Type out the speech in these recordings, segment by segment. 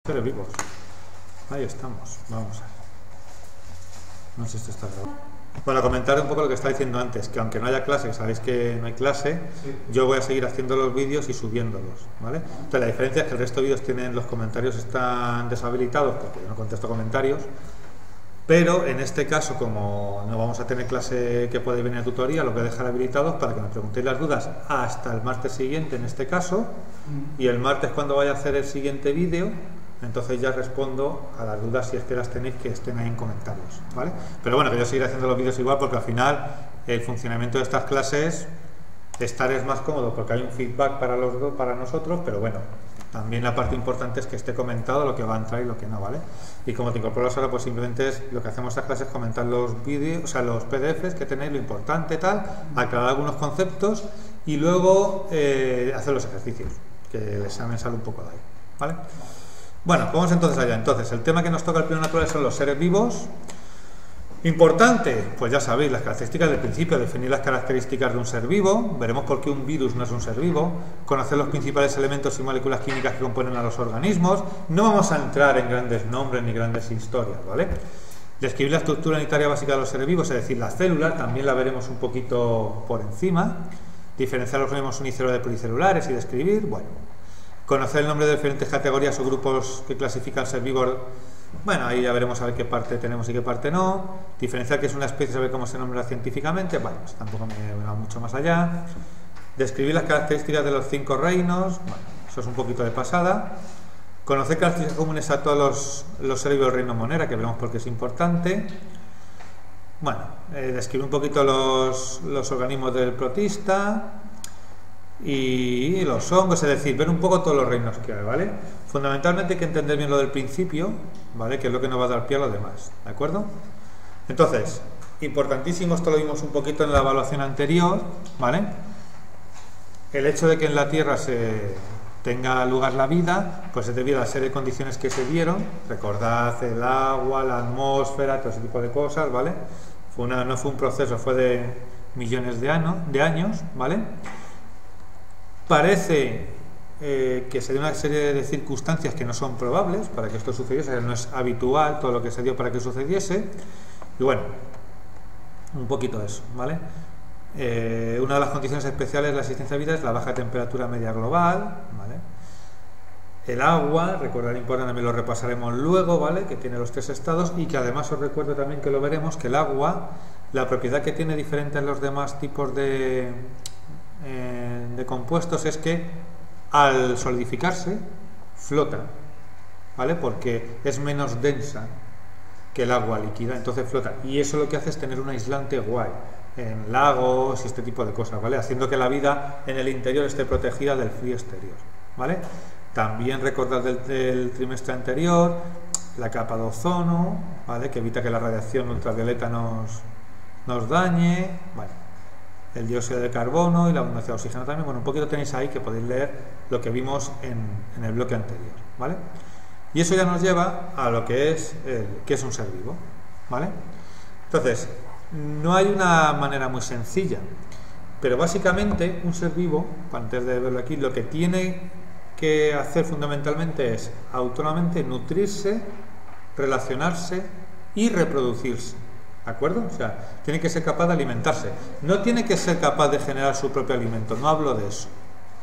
Seres vivos. Ahí estamos. Vamos a ver. No sé si esto está grabado. Bueno, comentar un poco lo que estaba diciendo antes, que aunque no haya clase, que sabéis que no hay clase, sí, yo voy a seguir haciendo los vídeos y subiéndolos, ¿vale? Entonces la diferencia es que el resto de vídeos tienen los comentarios, están deshabilitados porque yo no contesto comentarios, pero en este caso, como no vamos a tener clase que podéis venir a tutoría, los voy a dejar habilitados para que me preguntéis las dudas hasta el martes siguiente en este caso, y el martes cuando vaya a hacer el siguiente vídeo, entonces ya respondo a las dudas, si es que las tenéis, que estén ahí en comentarios, ¿vale? Pero bueno, que yo seguiré haciendo los vídeos igual, porque al final el funcionamiento de estas clases, estar es más cómodo porque hay un feedback para los dos, para nosotros, pero bueno, también la parte importante es que esté comentado lo que va a entrar y lo que no, ¿vale? Y como te incorporas ahora, pues simplemente es lo que hacemos en estas clases, comentar los vídeos, o sea, los PDFs que tenéis, lo importante, tal, aclarar algunos conceptos y luego hacer los ejercicios, que el examen sale un poco de ahí, ¿vale? Bueno, vamos entonces allá. Entonces, el tema que nos toca el plano natural son los seres vivos. Importante, pues ya sabéis, las características del principio, definir las características de un ser vivo, veremos por qué un virus no es un ser vivo, conocer los principales elementos y moléculas químicas que componen a los organismos. No vamos a entrar en grandes nombres ni grandes historias, ¿vale? Describir la estructura unitaria básica de los seres vivos, es decir, la célula, también la veremos un poquito por encima. Diferenciar los organismos unicelulares de pluricelulares y describir, bueno. Conocer el nombre de diferentes categorías o grupos que clasifican ser vivos. Bueno, ahí ya veremos a ver qué parte tenemos y qué parte no. Diferenciar qué es una especie, saber cómo se nombra científicamente. Bueno, pues tampoco me va mucho más allá. Describir las características de los 5 reinos. Bueno, eso es un poquito de pasada. Conocer características comunes a todos los seres vivos del reino monera, que veremos por qué es importante. Bueno, describir un poquito los organismos del protista y los hongos, es decir, ver un poco todos los reinos que hay, ¿vale? Fundamentalmente hay que entender bien lo del principio, ¿vale? Que es lo que nos va a dar pie a lo demás, ¿de acuerdo? Entonces, importantísimo, esto lo vimos un poquito en la evaluación anterior, ¿vale? El hecho de que en la Tierra se tenga lugar la vida, pues es debido a la serie de condiciones que se dieron. Recordad el agua, la atmósfera, todo ese tipo de cosas, ¿vale? No fue un proceso, fue de millones de años, ¿vale? Parece que se dio una serie de circunstancias que no son probables para que esto sucediese, no es habitual todo lo que se dio para que sucediese, y bueno, un poquito eso, ¿vale? Una de las condiciones especiales de la existencia de vida es la baja temperatura media global, ¿vale? El agua, recordad importante, también lo repasaremos luego, ¿vale? Que tiene los 3 estados, y que además os recuerdo también que lo veremos, que el agua, la propiedad que tiene diferente a los demás tipos de compuestos es que al solidificarse flota, ¿vale? Porque es menos densa que el agua líquida, entonces flota, y eso lo que hace es tener un aislante guay en lagos y este tipo de cosas, ¿vale? Haciendo que la vida en el interior esté protegida del frío exterior, ¿vale? También recordad del trimestre anterior la capa de ozono, ¿vale? Que evita que la radiación ultravioleta nos dañe, ¿vale? El dióxido de carbono y la abundancia de oxígeno también. Bueno, un poquito tenéis ahí que podéis leer lo que vimos en el bloque anterior, ¿vale? Y eso ya nos lleva a lo que es un ser vivo, ¿vale? Entonces, no hay una manera muy sencilla, pero básicamente un ser vivo, antes de verlo aquí, lo que tiene que hacer fundamentalmente es autónomamente nutrirse, relacionarse y reproducirse. ¿De acuerdo? O sea, tiene que ser capaz de alimentarse. No tiene que ser capaz de generar su propio alimento, no hablo de eso,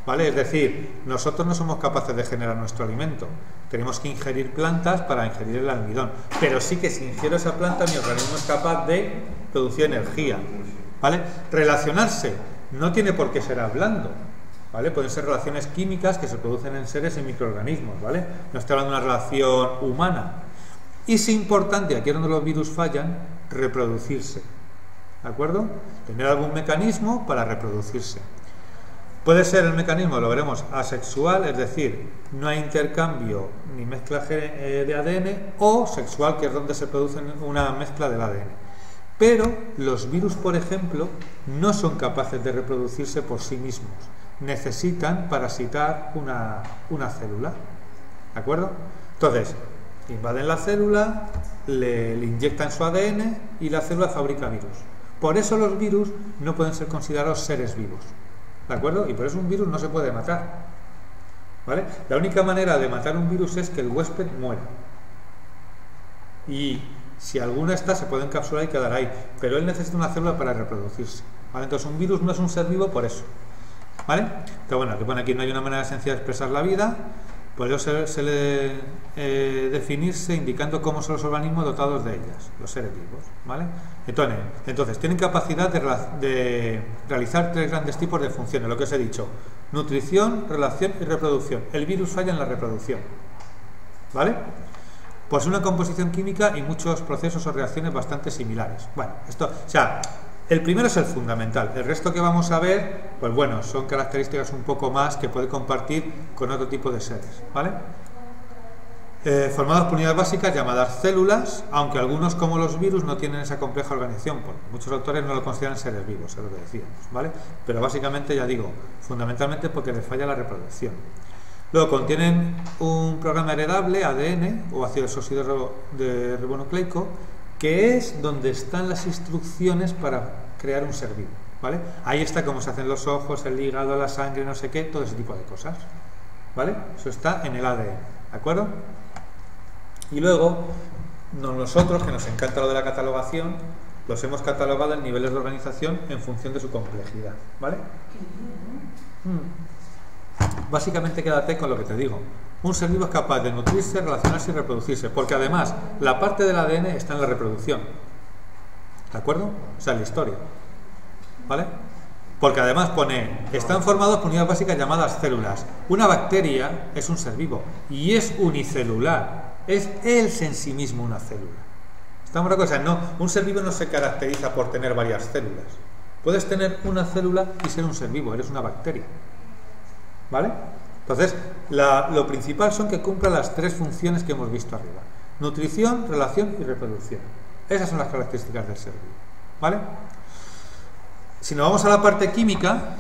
¿vale? Es decir, nosotros no somos capaces de generar nuestro alimento. Tenemos que ingerir plantas para ingerir el almidón. Pero sí que si ingiero esa planta, mi organismo es capaz de producir energía, ¿vale? Relacionarse no tiene por qué ser hablando, ¿vale? Pueden ser relaciones químicas que se producen en seres y microorganismos, ¿vale? No estoy hablando de una relación humana. Y es importante, aquí es donde los virus fallan, reproducirse, ¿de acuerdo? Tener algún mecanismo para reproducirse. Puede ser el mecanismo, lo veremos, asexual, es decir, no hay intercambio ni mezcla de ADN, o sexual, que es donde se produce una mezcla del ADN. Pero los virus, por ejemplo, no son capaces de reproducirse por sí mismos. Necesitan parasitar una célula, ¿de acuerdo? Entonces, invaden la célula, le inyectan su ADN y la célula fabrica virus. Por eso los virus no pueden ser considerados seres vivos, ¿de acuerdo? Y por eso un virus no se puede matar. ¿vale? La única manera de matar un virus es que el huésped muera. Y si alguna está, se puede encapsular y quedar ahí. Pero él necesita una célula para reproducirse, ¿vale? Entonces un virus no es un ser vivo por eso, ¿vale? Pero bueno, que pone aquí no hay una manera sencilla de expresar la vida. Por eso se le definirse indicando cómo son los organismos dotados de ellas, los seres vivos, ¿vale? Entonces tienen capacidad de realizar 3 grandes tipos de funciones, lo que os he dicho: nutrición, relación y reproducción. El virus falla en la reproducción, ¿vale? Pues una composición química y muchos procesos o reacciones bastante similares. Bueno, el primero es el fundamental. El resto que vamos a ver, pues bueno, son características un poco más que puede compartir con otro tipo de seres, ¿vale? Formados por unidades básicas llamadas células, aunque algunos, como los virus, no tienen esa compleja organización. Pues muchos autores no lo consideran seres vivos, es lo que decíamos, ¿vale? Pero básicamente, ya digo, fundamentalmente porque les falla la reproducción. Luego contienen un programa heredable, ADN, o ácido desoxirribonucleico, que es donde están las instrucciones para crear un ser vivo, ¿vale? Ahí está cómo se hacen los ojos, el hígado, la sangre, no sé qué, todo ese tipo de cosas, ¿vale? Eso está en el ADN, ¿de acuerdo? Y luego, nosotros, que nos encanta lo de la catalogación, los hemos catalogado en niveles de organización en función de su complejidad, ¿vale? Básicamente quédate con lo que te digo. Un ser vivo es capaz de nutrirse, relacionarse y reproducirse, porque además la parte del ADN está en la reproducción, ¿de acuerdo? O sea, en la historia, ¿vale? Porque además pone, están formados por unidades básicas llamadas células. Una bacteria es un ser vivo y es unicelular, es él en sí mismo una célula. ¿Estamos de acuerdo? O sea, no, un ser vivo no se caracteriza por tener varias células. Puedes tener una célula y ser un ser vivo, eres una bacteria, ¿vale? Entonces, lo principal son que cumplan las 3 funciones que hemos visto arriba: nutrición, relación y reproducción. Esas son las características del ser vivo, ¿vale? Si nos vamos a la parte química,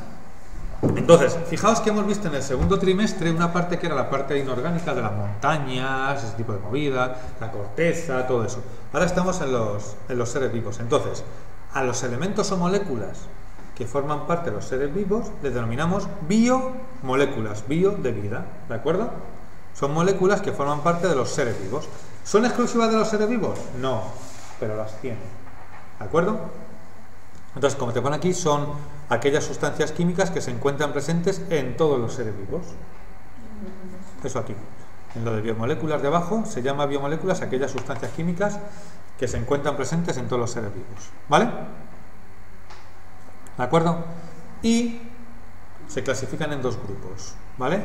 entonces, fijaos que hemos visto en el segundo trimestre una parte que era la parte inorgánica de las montañas, ese tipo de movidas, la corteza, todo eso. Ahora estamos en los seres vivos. Entonces, a los elementos o moléculas que forman parte de los seres vivos les denominamos biomoléculas, bio de vida, ¿de acuerdo? Son moléculas que forman parte de los seres vivos. ¿Son exclusivas de los seres vivos? No, pero las tienen, ¿de acuerdo? Entonces, como te pone aquí, son aquellas sustancias químicas que se encuentran presentes en todos los seres vivos. Eso aquí, en lo de biomoléculas de abajo, se llama biomoléculas aquellas sustancias químicas que se encuentran presentes en todos los seres vivos, ¿vale? ¿De acuerdo? Y se clasifican en 2 grupos, ¿vale?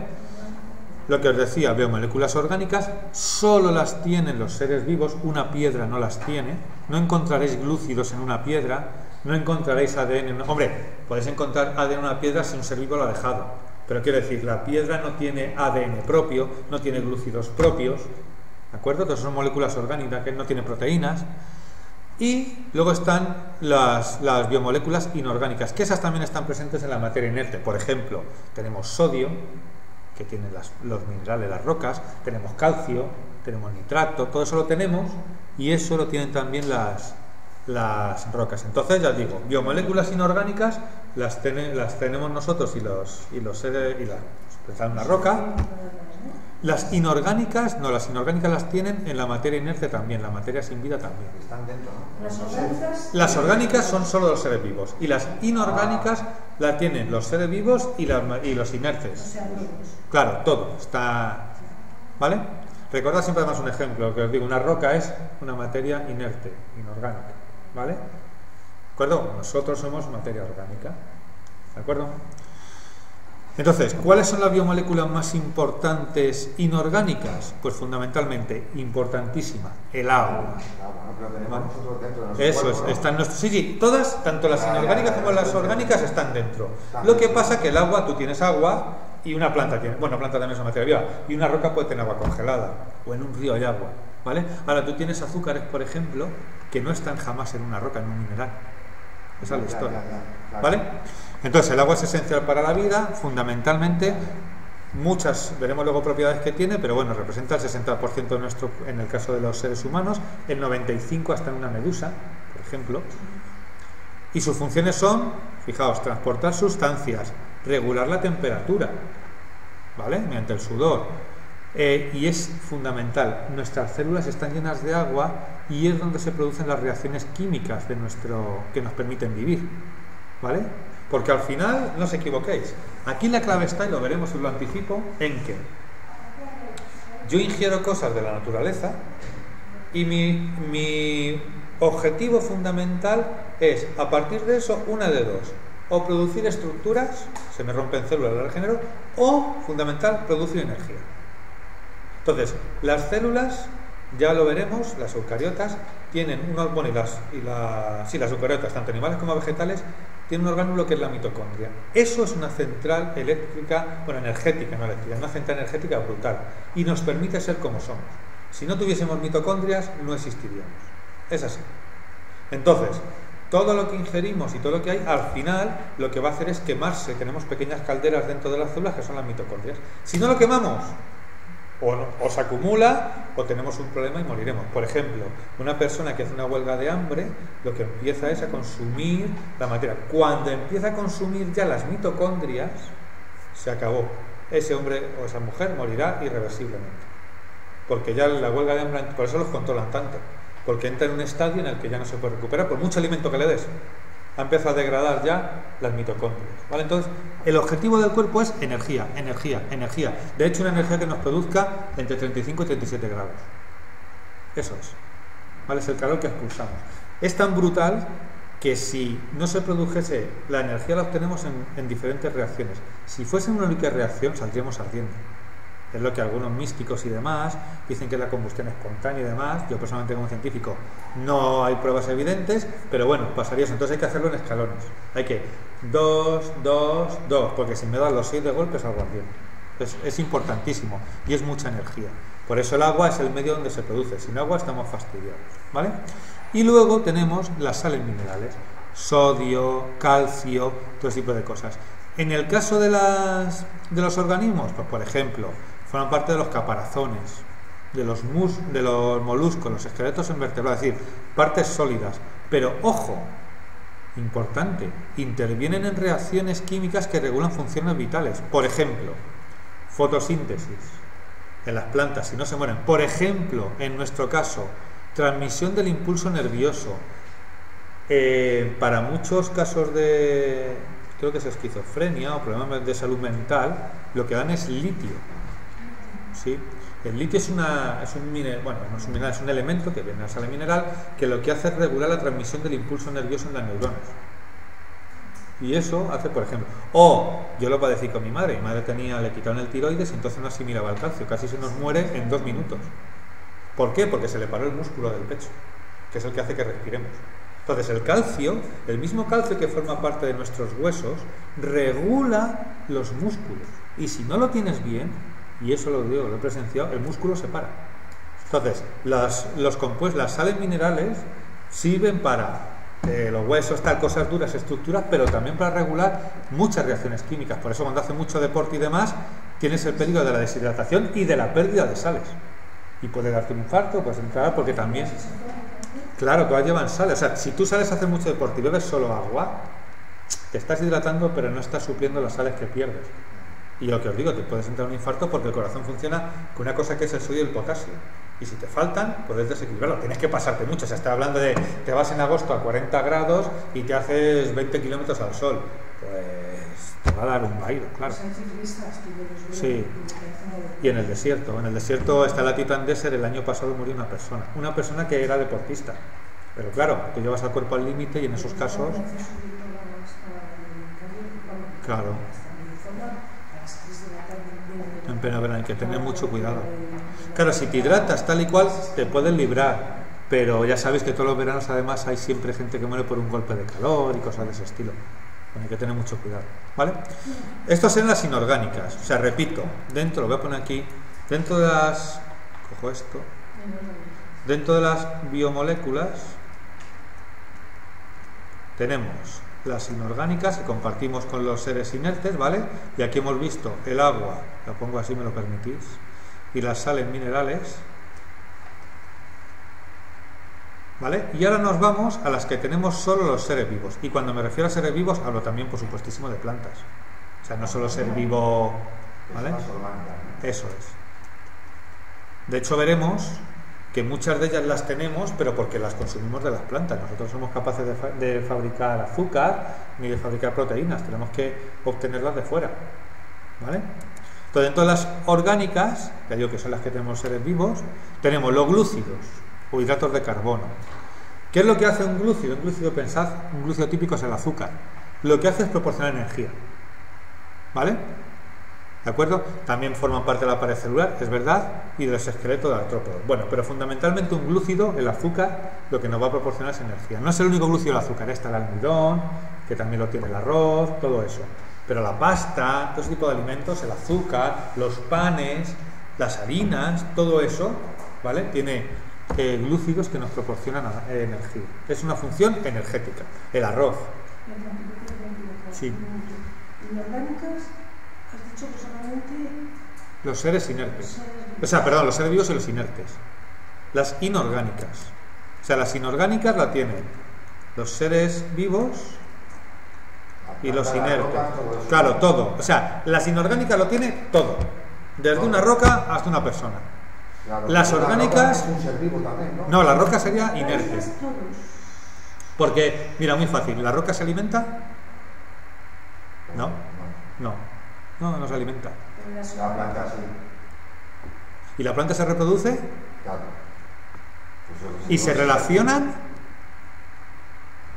Lo que os decía, biomoléculas orgánicas, solo las tienen los seres vivos, una piedra no las tiene, no encontraréis glúcidos en una piedra, no encontraréis ADN, hombre, podéis encontrar ADN en una piedra si un ser vivo lo ha dejado, pero quiero decir, la piedra no tiene ADN propio, no tiene glúcidos propios, ¿de acuerdo? Entonces son moléculas orgánicas que no tienen proteínas. Y luego están las biomoléculas inorgánicas, que esas también están presentes en la materia inerte. Por ejemplo, tenemos sodio, que tiene los minerales, las rocas, tenemos calcio, tenemos nitrato, todo eso lo tenemos, y eso lo tienen también las rocas. Entonces, ya os digo, biomoléculas inorgánicas las tenemos nosotros y los seres, y están en una roca. Las inorgánicas, no, las inorgánicas las tienen en la materia inerte también, la materia sin vida también. Están dentro, ¿no? Las orgánicas son solo los seres vivos y las inorgánicas las tienen los seres vivos y los inertes. Claro, todo está, ¿vale? Recordad siempre además un ejemplo, que os digo, una roca es una materia inerte, inorgánica, ¿vale? ¿De acuerdo? Nosotros somos materia orgánica, ¿de acuerdo? Entonces, ¿cuáles son las biomoléculas más importantes inorgánicas? Pues fundamentalmente, importantísima, el agua. ¿Vale? Eso es, están nuestros. Sí, todas, tanto las inorgánicas como las orgánicas están dentro. Lo que pasa que el agua, tú tienes agua y una planta tiene, bueno, planta también es una materia viva, y una roca puede tener agua congelada, o en un río hay agua, ¿vale? Ahora tú tienes azúcares, por ejemplo, que no están jamás en una roca, en un mineral. Esa es la historia, ¿vale? Entonces, el agua es esencial para la vida, fundamentalmente, muchas, veremos luego propiedades que tiene, pero bueno, representa el 60% de nuestro, en el caso de los seres humanos, el 95% hasta en una medusa, por ejemplo, y sus funciones son, fijaos, transportar sustancias, regular la temperatura, ¿vale? Mediante el sudor. Y es fundamental, nuestras células están llenas de agua y es donde se producen las reacciones químicas que nos permiten vivir, ¿vale? Porque al final, no os equivoquéis, aquí la clave está, y lo veremos y lo anticipo, en que yo ingiero cosas de la naturaleza y mi objetivo fundamental es, a partir de eso, una de dos: o producir estructuras, se me rompen células, las regenero, o, fundamental, producir energía. Entonces, las células, ya lo veremos, las eucariotas tienen las eucariotas, tanto animales como vegetales, tienen un orgánulo que es la mitocondria. Eso es una central eléctrica, bueno, energética, no eléctrica, una central energética brutal, y nos permite ser como somos. Si no tuviésemos mitocondrias, no existiríamos. Es así. Entonces, todo lo que ingerimos y todo lo que hay, al final, lo que va a hacer es quemarse. Tenemos pequeñas calderas dentro de las células que son las mitocondrias. Si no lo quemamos, o se acumula o tenemos un problema y moriremos. Por ejemplo, una persona que hace una huelga de hambre, lo que empieza es a consumir la materia. Cuando empieza a consumir ya las mitocondrias, se acabó. Ese hombre o esa mujer morirá irreversiblemente. Porque ya la huelga de hambre, por eso los controlan tanto, porque entra en un estadio en el que ya no se puede recuperar por mucho alimento que le des. Ha empezado a degradar ya las mitocondrias, ¿vale? Entonces, el objetivo del cuerpo es energía, energía, energía. De hecho, una energía que nos produzca entre 35 y 37 grados. Eso es, ¿vale? Es el calor que expulsamos. Es tan brutal que si no se produjese, la energía la obtenemos en diferentes reacciones. Si fuese una única reacción, saldríamos ardiendo. Es lo que algunos místicos y demás dicen, que es la combustión espontánea y demás. Yo personalmente, como científico, no hay pruebas evidentes, pero bueno, pasaría eso. Entonces hay que hacerlo en escalones. Hay que 2, 2, 2, porque si me dan los 6 de golpe salgo ardiendo. Es importantísimo y es mucha energía. Por eso el agua es el medio donde se produce. Sin agua estamos fastidiados, ¿vale? Y luego tenemos las sales minerales: sodio, calcio, todo ese tipo de cosas. En el caso de los organismos, pues por ejemplo, forman parte de los caparazones, de los moluscos, los esqueletos invertebrados, es decir, partes sólidas. Pero ojo, importante, intervienen en reacciones químicas que regulan funciones vitales. Por ejemplo, fotosíntesis en las plantas, si no se mueren. Por ejemplo, en nuestro caso, transmisión del impulso nervioso. Para muchos casos de, creo que es esquizofrenia o problemas de salud mental, lo que dan es litio. ¿Sí? El litio es un mineral, bueno, no es un mineral, es un elemento que viene de la sal mineral, que lo que hace es regular la transmisión del impulso nervioso en las neuronas. Y eso hace, por ejemplo, yo lo padecí con mi madre le quitaron el tiroides y entonces no asimilaba el calcio, casi se nos muere en 2 minutos. ¿Por qué? Porque se le paró el músculo del pecho, que es el que hace que respiremos. Entonces el calcio, el mismo calcio que forma parte de nuestros huesos, regula los músculos. Y si no lo tienes bien, y eso lo digo, lo he presenciado, el músculo se para. Entonces, las sales minerales sirven para los huesos, cosas duras, estructuras, pero también para regular muchas reacciones químicas. Por eso cuando haces mucho deporte y demás, tienes el peligro de la deshidratación y de la pérdida de sales. Y puede darte un infarto, puedes entrar, porque también... Claro, todas llevan sales. O sea, si tú sales a hacer mucho deporte y bebes solo agua, te estás hidratando, pero no estás supliendo las sales que pierdes. Y lo que os digo, te puedes entrar un infarto porque el corazón funciona con una cosa que es el sodio y el potasio. Y si te faltan, puedes desequilibrarlo. Tienes que pasarte mucho. O sea, estoy hablando de, te vas en agosto a 40 grados y te haces 20 kilómetros al sol. Pues te va a dar un baile, claro. Sí. Y en el desierto está la Titan Desert. El año pasado murió una persona que era deportista. Pero claro, tú llevas al cuerpo al límite y en esos casos... Claro. En pleno verano hay que tener mucho cuidado. Claro, si te hidratas tal y cual, te puedes librar. Pero ya sabéis que todos los veranos además hay siempre gente que muere por un golpe de calor y cosas de ese estilo. Bueno, hay que tener mucho cuidado, ¿vale? Estas son las inorgánicas. O sea, repito, lo voy a poner aquí, dentro de las... Cojo esto. Dentro de las biomoléculas tenemos las inorgánicas que compartimos con los seres inertes, ¿vale? Y aquí hemos visto el agua, la pongo así, me lo permitís, y las sales minerales, ¿vale? Y ahora nos vamos a las que tenemos solo los seres vivos. Y cuando me refiero a seres vivos, hablo también, por supuestísimo, de plantas. O sea, no solo ser vivo ¿vale? Eso es. De hecho veremos que muchas de ellas las tenemos, pero porque las consumimos de las plantas. Nosotros somos capaces de fabricar azúcar ni de fabricar proteínas, tenemos que obtenerlas de fuera, ¿vale? Entonces, dentro de las orgánicas, ya digo que son las que tenemos seres vivos, tenemos los glúcidos o hidratos de carbono. ¿Qué es lo que hace un glúcido? Un glúcido, pensad, un glúcido típico es el azúcar. Lo que hace es proporcionar energía, ¿vale? ¿De acuerdo? También forman parte de la pared celular, es verdad, y del esqueleto de artrópodos. Bueno, pero fundamentalmente un glúcido, el azúcar, lo que nos va a proporcionar es energía. No es el único glúcido el azúcar, está el almidón, que también lo tiene el arroz, todo eso. Pero la pasta, todo ese tipo de alimentos, el azúcar, los panes, las harinas, todo eso, ¿vale? Tiene glúcidos que nos proporcionan energía. Es una función energética. El arroz. Sí. Inorgánicas, has dicho que solamente los seres inertes. O sea, perdón, los seres vivos y los inertes. Las inorgánicas. O sea, las inorgánicas la tienen los seres vivos y los inertes. Claro, todo. O sea, las inorgánicas lo tiene todo. Desde una roca hasta una persona. Las orgánicas... No, la roca sería inerte. Porque, mira, muy fácil. ¿La roca se alimenta? No. No se alimenta. La planta sí. ¿Y la planta se reproduce? Claro. ¿Y se relacionan?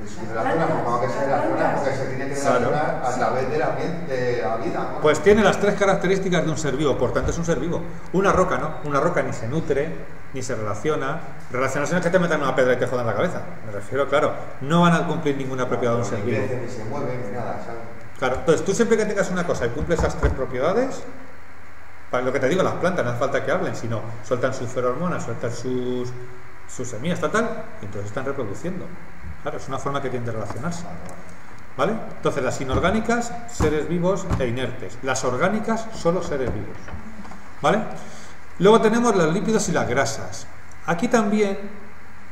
Se relacionan, porque se tiene que relacionar a través de la vida, ¿no? Pues tiene las tres características de un ser vivo, por tanto es un ser vivo. Una roca no, una roca ni se nutre, ni se relaciona. Relacionarse no es que te metan una piedra y te jodan la cabeza. Me refiero, claro, no van a cumplir ninguna propiedad de un ser vivo. Ni se mueven, ni nada, ¿sabes? Claro, entonces tú siempre que tengas una cosa y cumple esas tres propiedades, para lo que te digo, las plantas no hace falta que hablen, sino sueltan sus ferormonas, sueltan sus semillas, tal, y entonces están reproduciendo. Claro, es una forma que tienen de relacionarse, ¿vale? Entonces las inorgánicas, seres vivos e inertes. Las orgánicas, solo seres vivos, ¿vale? Luego tenemos los lípidos y las grasas. Aquí también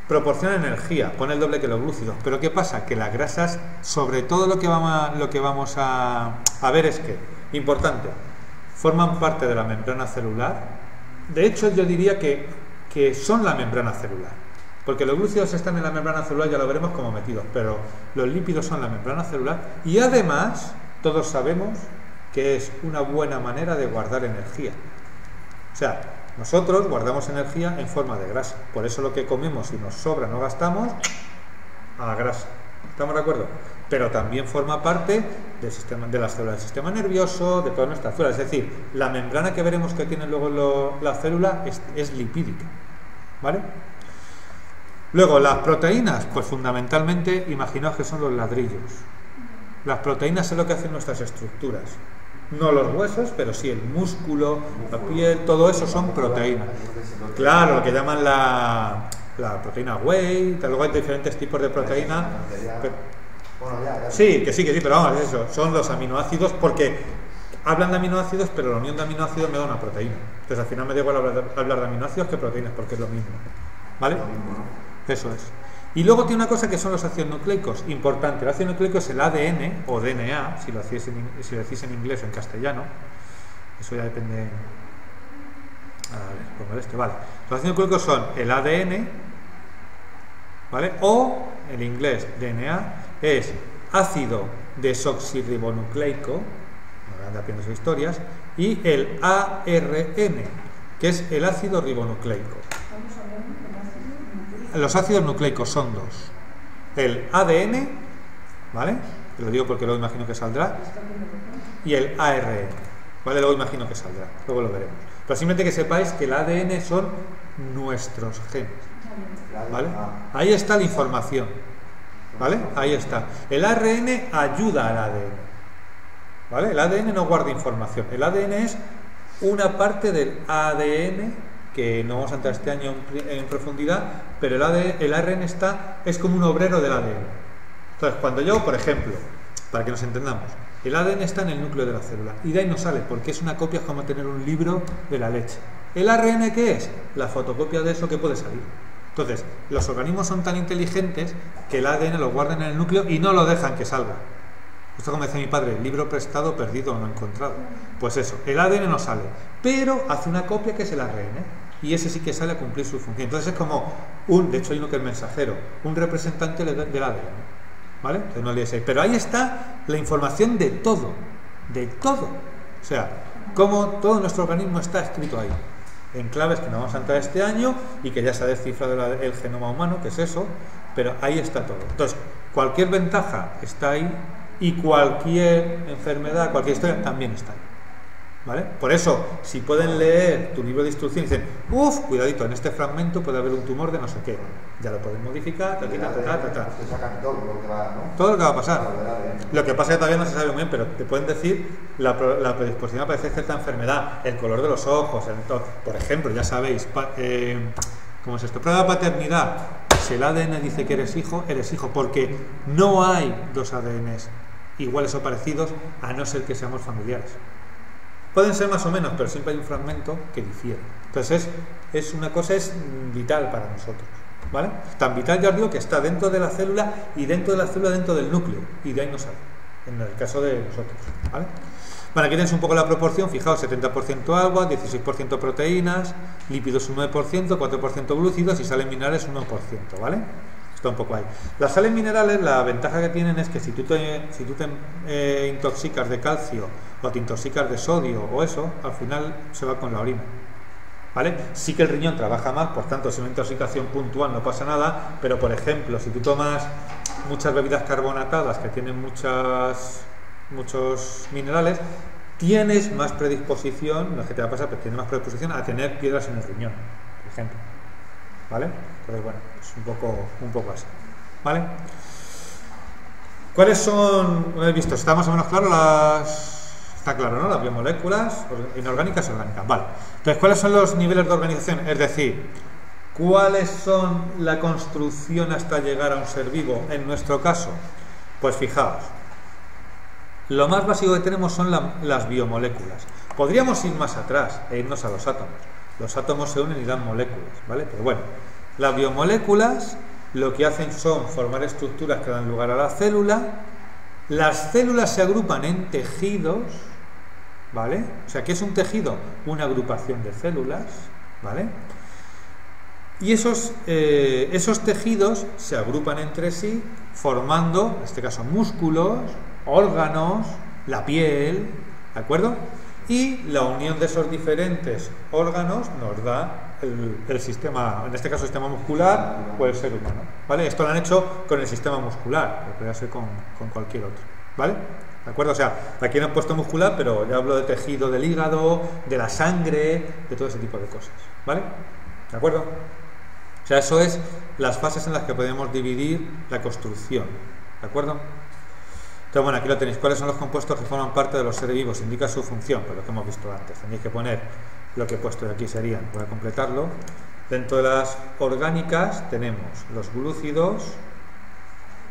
proporcionan energía, pone el doble que los glúcidos. Pero ¿qué pasa? Que las grasas, sobre todo lo que vamos a ver es que, importante, forman parte de la membrana celular. De hecho, yo diría que son la membrana celular. Porque los glúcidos están en la membrana celular, ya lo veremos como metidos, pero los lípidos son la membrana celular y además todos sabemos que es una buena manera de guardar energía. O sea, nosotros guardamos energía en forma de grasa, por eso lo que comemos si nos sobra no gastamos a grasa. ¿Estamos de acuerdo? Pero también forma parte del sistema, de las células del sistema nervioso, de todas nuestras células. Es decir, la membrana que veremos que tiene luego la célula es lipídica, ¿vale? Luego, las proteínas, pues fundamentalmente, imaginaos que son los ladrillos. Las proteínas es lo que hacen nuestras estructuras. No los huesos, pero sí el músculo, la piel, todo eso son proteínas. Claro, lo que llaman la proteína whey, luego hay diferentes tipos de proteína. Sí, pero vamos, eso, son los aminoácidos, porque hablan de aminoácidos, pero la unión de aminoácidos me da una proteína. Entonces al final me da igual hablar de aminoácidos que proteínas, porque es lo mismo. ¿Vale? Eso es. Y luego tiene una cosa que son los ácidos nucleicos, importante. El ácido nucleico es el ADN o DNA, si lo decís en inglés o en castellano. Eso ya depende. A ver, como este, vale. Los ácidos nucleicos son el ADN, ¿vale? O en inglés DNA es ácido desoxirribonucleico, no anda aprendiendo sus historias, y el ARN, que es el ácido ribonucleico. Los ácidos nucleicos son dos. El ADN, ¿vale? Lo digo porque luego imagino que saldrá. Y el ARN, ¿vale? Luego imagino que saldrá. Luego lo veremos. Pero simplemente que sepáis que el ADN son nuestros genes, ¿vale? Ahí está la información, ¿vale? Ahí está. El ARN ayuda al ADN, ¿vale? El ADN no guarda información. El ADN es una parte del ADN que no vamos a entrar este año en profundidad, pero el ARN es como un obrero del ADN. Entonces, cuando yo, por ejemplo, para que nos entendamos, el ADN está en el núcleo de la célula y de ahí no sale, porque es una copia, es como tener un libro de la leche. ¿El ARN qué es? La fotocopia de eso que puede salir. Entonces, los organismos son tan inteligentes que el ADN lo guardan en el núcleo y no lo dejan que salga. Esto, como decía mi padre, libro prestado, perdido o no encontrado. Pues eso, el ADN no sale, pero hace una copia que es el ARN. Y ese sí que sale a cumplir su función. Entonces es como de hecho hay uno que es mensajero, un representante del ADN, ¿vale? Entonces no lees ahí. Pero ahí está la información de todo, o sea, cómo todo nuestro organismo está escrito ahí, en claves que no vamos a entrar este año y que ya se ha descifrado el genoma humano, que es eso, pero ahí está todo. Entonces, cualquier ventaja está ahí y cualquier enfermedad, cualquier historia también está ahí. ¿Vale? Por eso, si pueden leer tu libro de instrucciones y dicen, cuidadito, en este fragmento puede haber un tumor de no sé qué, ya lo pueden modificar, Te sacan todo lo que va, ¿no? todo lo que va a pasar. Lo que pasa es que todavía no se sabe muy bien, pero te pueden decir la predisposición a padecer cierta enfermedad, el color de los ojos, por ejemplo, ya sabéis, ¿cómo es esto? Prueba de paternidad. Si el ADN dice que eres hijo, porque no hay dos ADNs iguales o parecidos, a no ser que seamos familiares. Pueden ser más o menos, pero siempre hay un fragmento que difiere. Entonces es una cosa vital para nosotros, ¿vale? Tan vital, ya os digo, que está dentro de la célula y dentro de la célula dentro del núcleo, y de ahí no sale, en el caso de nosotros, ¿vale? Bueno, aquí tenéis un poco la proporción, fijaos, 70% agua, 16% proteínas, lípidos un 9%, 4% glúcidos y sales minerales un 1%, ¿vale? Está un poco ahí. Las sales minerales, la ventaja que tienen es que si tú te intoxicas de calcio o te intoxicas de sodio o eso, al final se va con la orina, ¿vale? Sí que el riñón trabaja más, por tanto, si una intoxicación puntual no pasa nada, pero por ejemplo, si tú tomas muchas bebidas carbonatadas que tienen muchos minerales, tienes más predisposición, no es que te va a pasar, pero tienes más predisposición a tener piedras en el riñón, por ejemplo, ¿vale? Entonces, bueno, pues un poco así, ¿vale? ¿Cuáles son? Lo he visto, está más o menos claro está claro, ¿no? Las biomoléculas inorgánicas y orgánicas, vale. Entonces, ¿cuáles son los niveles de organización? Es decir, ¿cuáles son la construcción hasta llegar a un ser vivo? En nuestro caso, pues fijaos, lo más básico que tenemos son las biomoléculas. Podríamos ir más atrás e irnos a los átomos. Los átomos se unen y dan moléculas, ¿vale? Pero bueno, las biomoléculas lo que hacen son formar estructuras que dan lugar a la célula. Las células se agrupan en tejidos, ¿vale? O sea, ¿qué es un tejido? Una agrupación de células, ¿vale? Y esos tejidos se agrupan entre sí formando, en este caso, músculos, órganos, la piel, ¿de acuerdo? Y la unión de esos diferentes órganos nos da el sistema, en este caso el sistema muscular o el ser humano, ¿vale? Esto lo han hecho con el sistema muscular, pero podría ser con cualquier otro, ¿vale? ¿De acuerdo? O sea, aquí no han puesto muscular, pero ya hablo de tejido del hígado, de la sangre, de todo ese tipo de cosas, ¿vale? ¿De acuerdo? O sea, eso es las fases en las que podemos dividir la construcción, ¿de acuerdo? Entonces, bueno, aquí lo tenéis. ¿Cuáles son los compuestos que forman parte de los seres vivos? Indica su función, pues lo que hemos visto antes. Tenéis que poner lo que he puesto de aquí serían, voy a completarlo. Dentro de las orgánicas tenemos los glúcidos.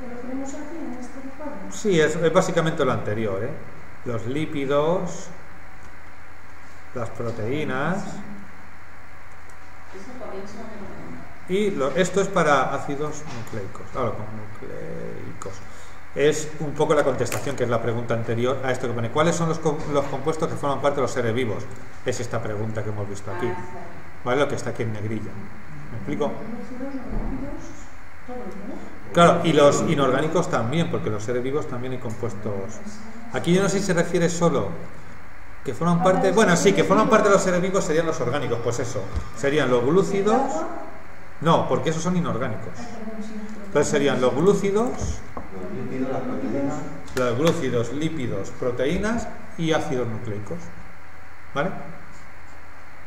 ¿Lo tenemos aquí en este cuadro? Sí, es básicamente lo anterior, ¿eh? Los lípidos, las proteínas. Y esto es para ácidos nucleicos. Ahora con nucleicos. Es un poco la contestación, que es la pregunta anterior a esto que pone. ¿Cuáles son los compuestos que forman parte de los seres vivos? Es esta pregunta que hemos visto aquí, ¿vale? Lo que está aquí en negrilla. ¿Me explico? Claro, y los inorgánicos también, porque los seres vivos también hay compuestos. Aquí yo no sé si se refiere solo que forman parte. Bueno, sí, que forman parte de los seres vivos serían los orgánicos, pues eso. Serían los glúcidos. No, porque esos son inorgánicos. Entonces serían los glúcidos. Los glúcidos, lípidos, proteínas y ácidos nucleicos, ¿vale?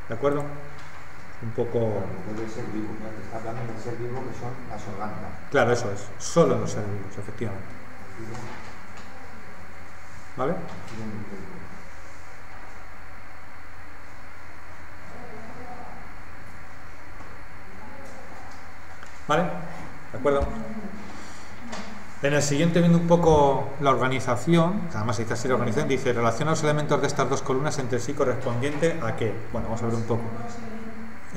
¿De acuerdo? Un poco. Debe ser vivo, ¿no? Está hablando de ser vivo, que son las orgánicas. Claro, eso es. Solo los seres vivos, efectivamente. ¿Vale? ¿Vale? ¿De acuerdo? En el siguiente, viendo un poco la organización, que además se dice así la organización, dice: relaciona los elementos de estas dos columnas entre sí correspondiente a qué. Bueno, vamos a ver un poco.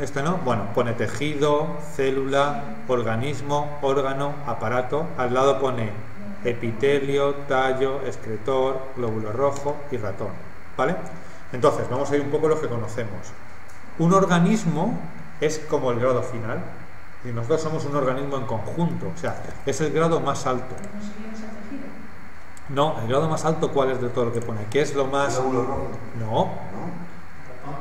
Este no, bueno, pone tejido, célula, organismo, órgano, aparato. Al lado pone epitelio, tallo, excretor, glóbulo rojo y ratón, ¿vale? Entonces, vamos a ir un poco a lo que conocemos. Un organismo es como el grado final, y nosotros somos un organismo en conjunto, o sea, es el grado más alto. No, el grado más alto, ¿cuál es de todo lo que pone? ¿Qué es lo más...? Glóbulo rojo. No,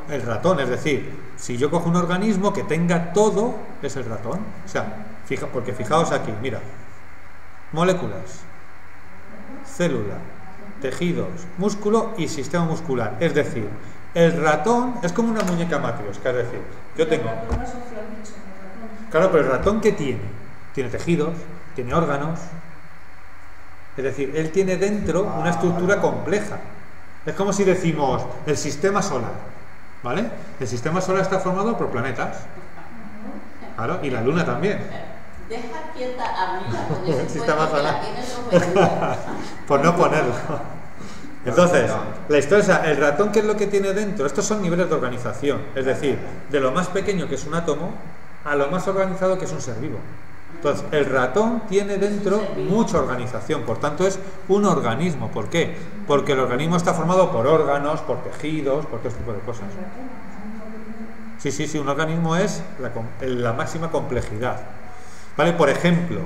el ratón, es decir, si yo cojo un organismo que tenga todo, es el ratón. O sea, porque fijaos aquí, mira, moléculas, célula, tejidos, músculo y sistema muscular. Es decir, el ratón es como una muñeca matriosca, es decir, yo tengo... Claro, pero el ratón, ¿qué tiene? Tiene tejidos, tiene órganos, es decir, él tiene dentro una estructura compleja. Es como si decimos el sistema solar, ¿vale? El sistema solar está formado por planetas, claro, y la luna también. Deja quieta a mí la el sistema solar. Por no ponerlo. Entonces, la historia es, el ratón, ¿qué es lo que tiene dentro? Estos son niveles de organización, es decir, de lo más pequeño, que es un átomo, a lo más organizado, que es un ser vivo. Entonces, el ratón tiene dentro mucha organización, por tanto es un organismo. ¿Por qué? Porque el organismo está formado por órganos, por tejidos, por todo este tipo de cosas. Sí, un organismo es la máxima complejidad. ¿Vale? Por ejemplo,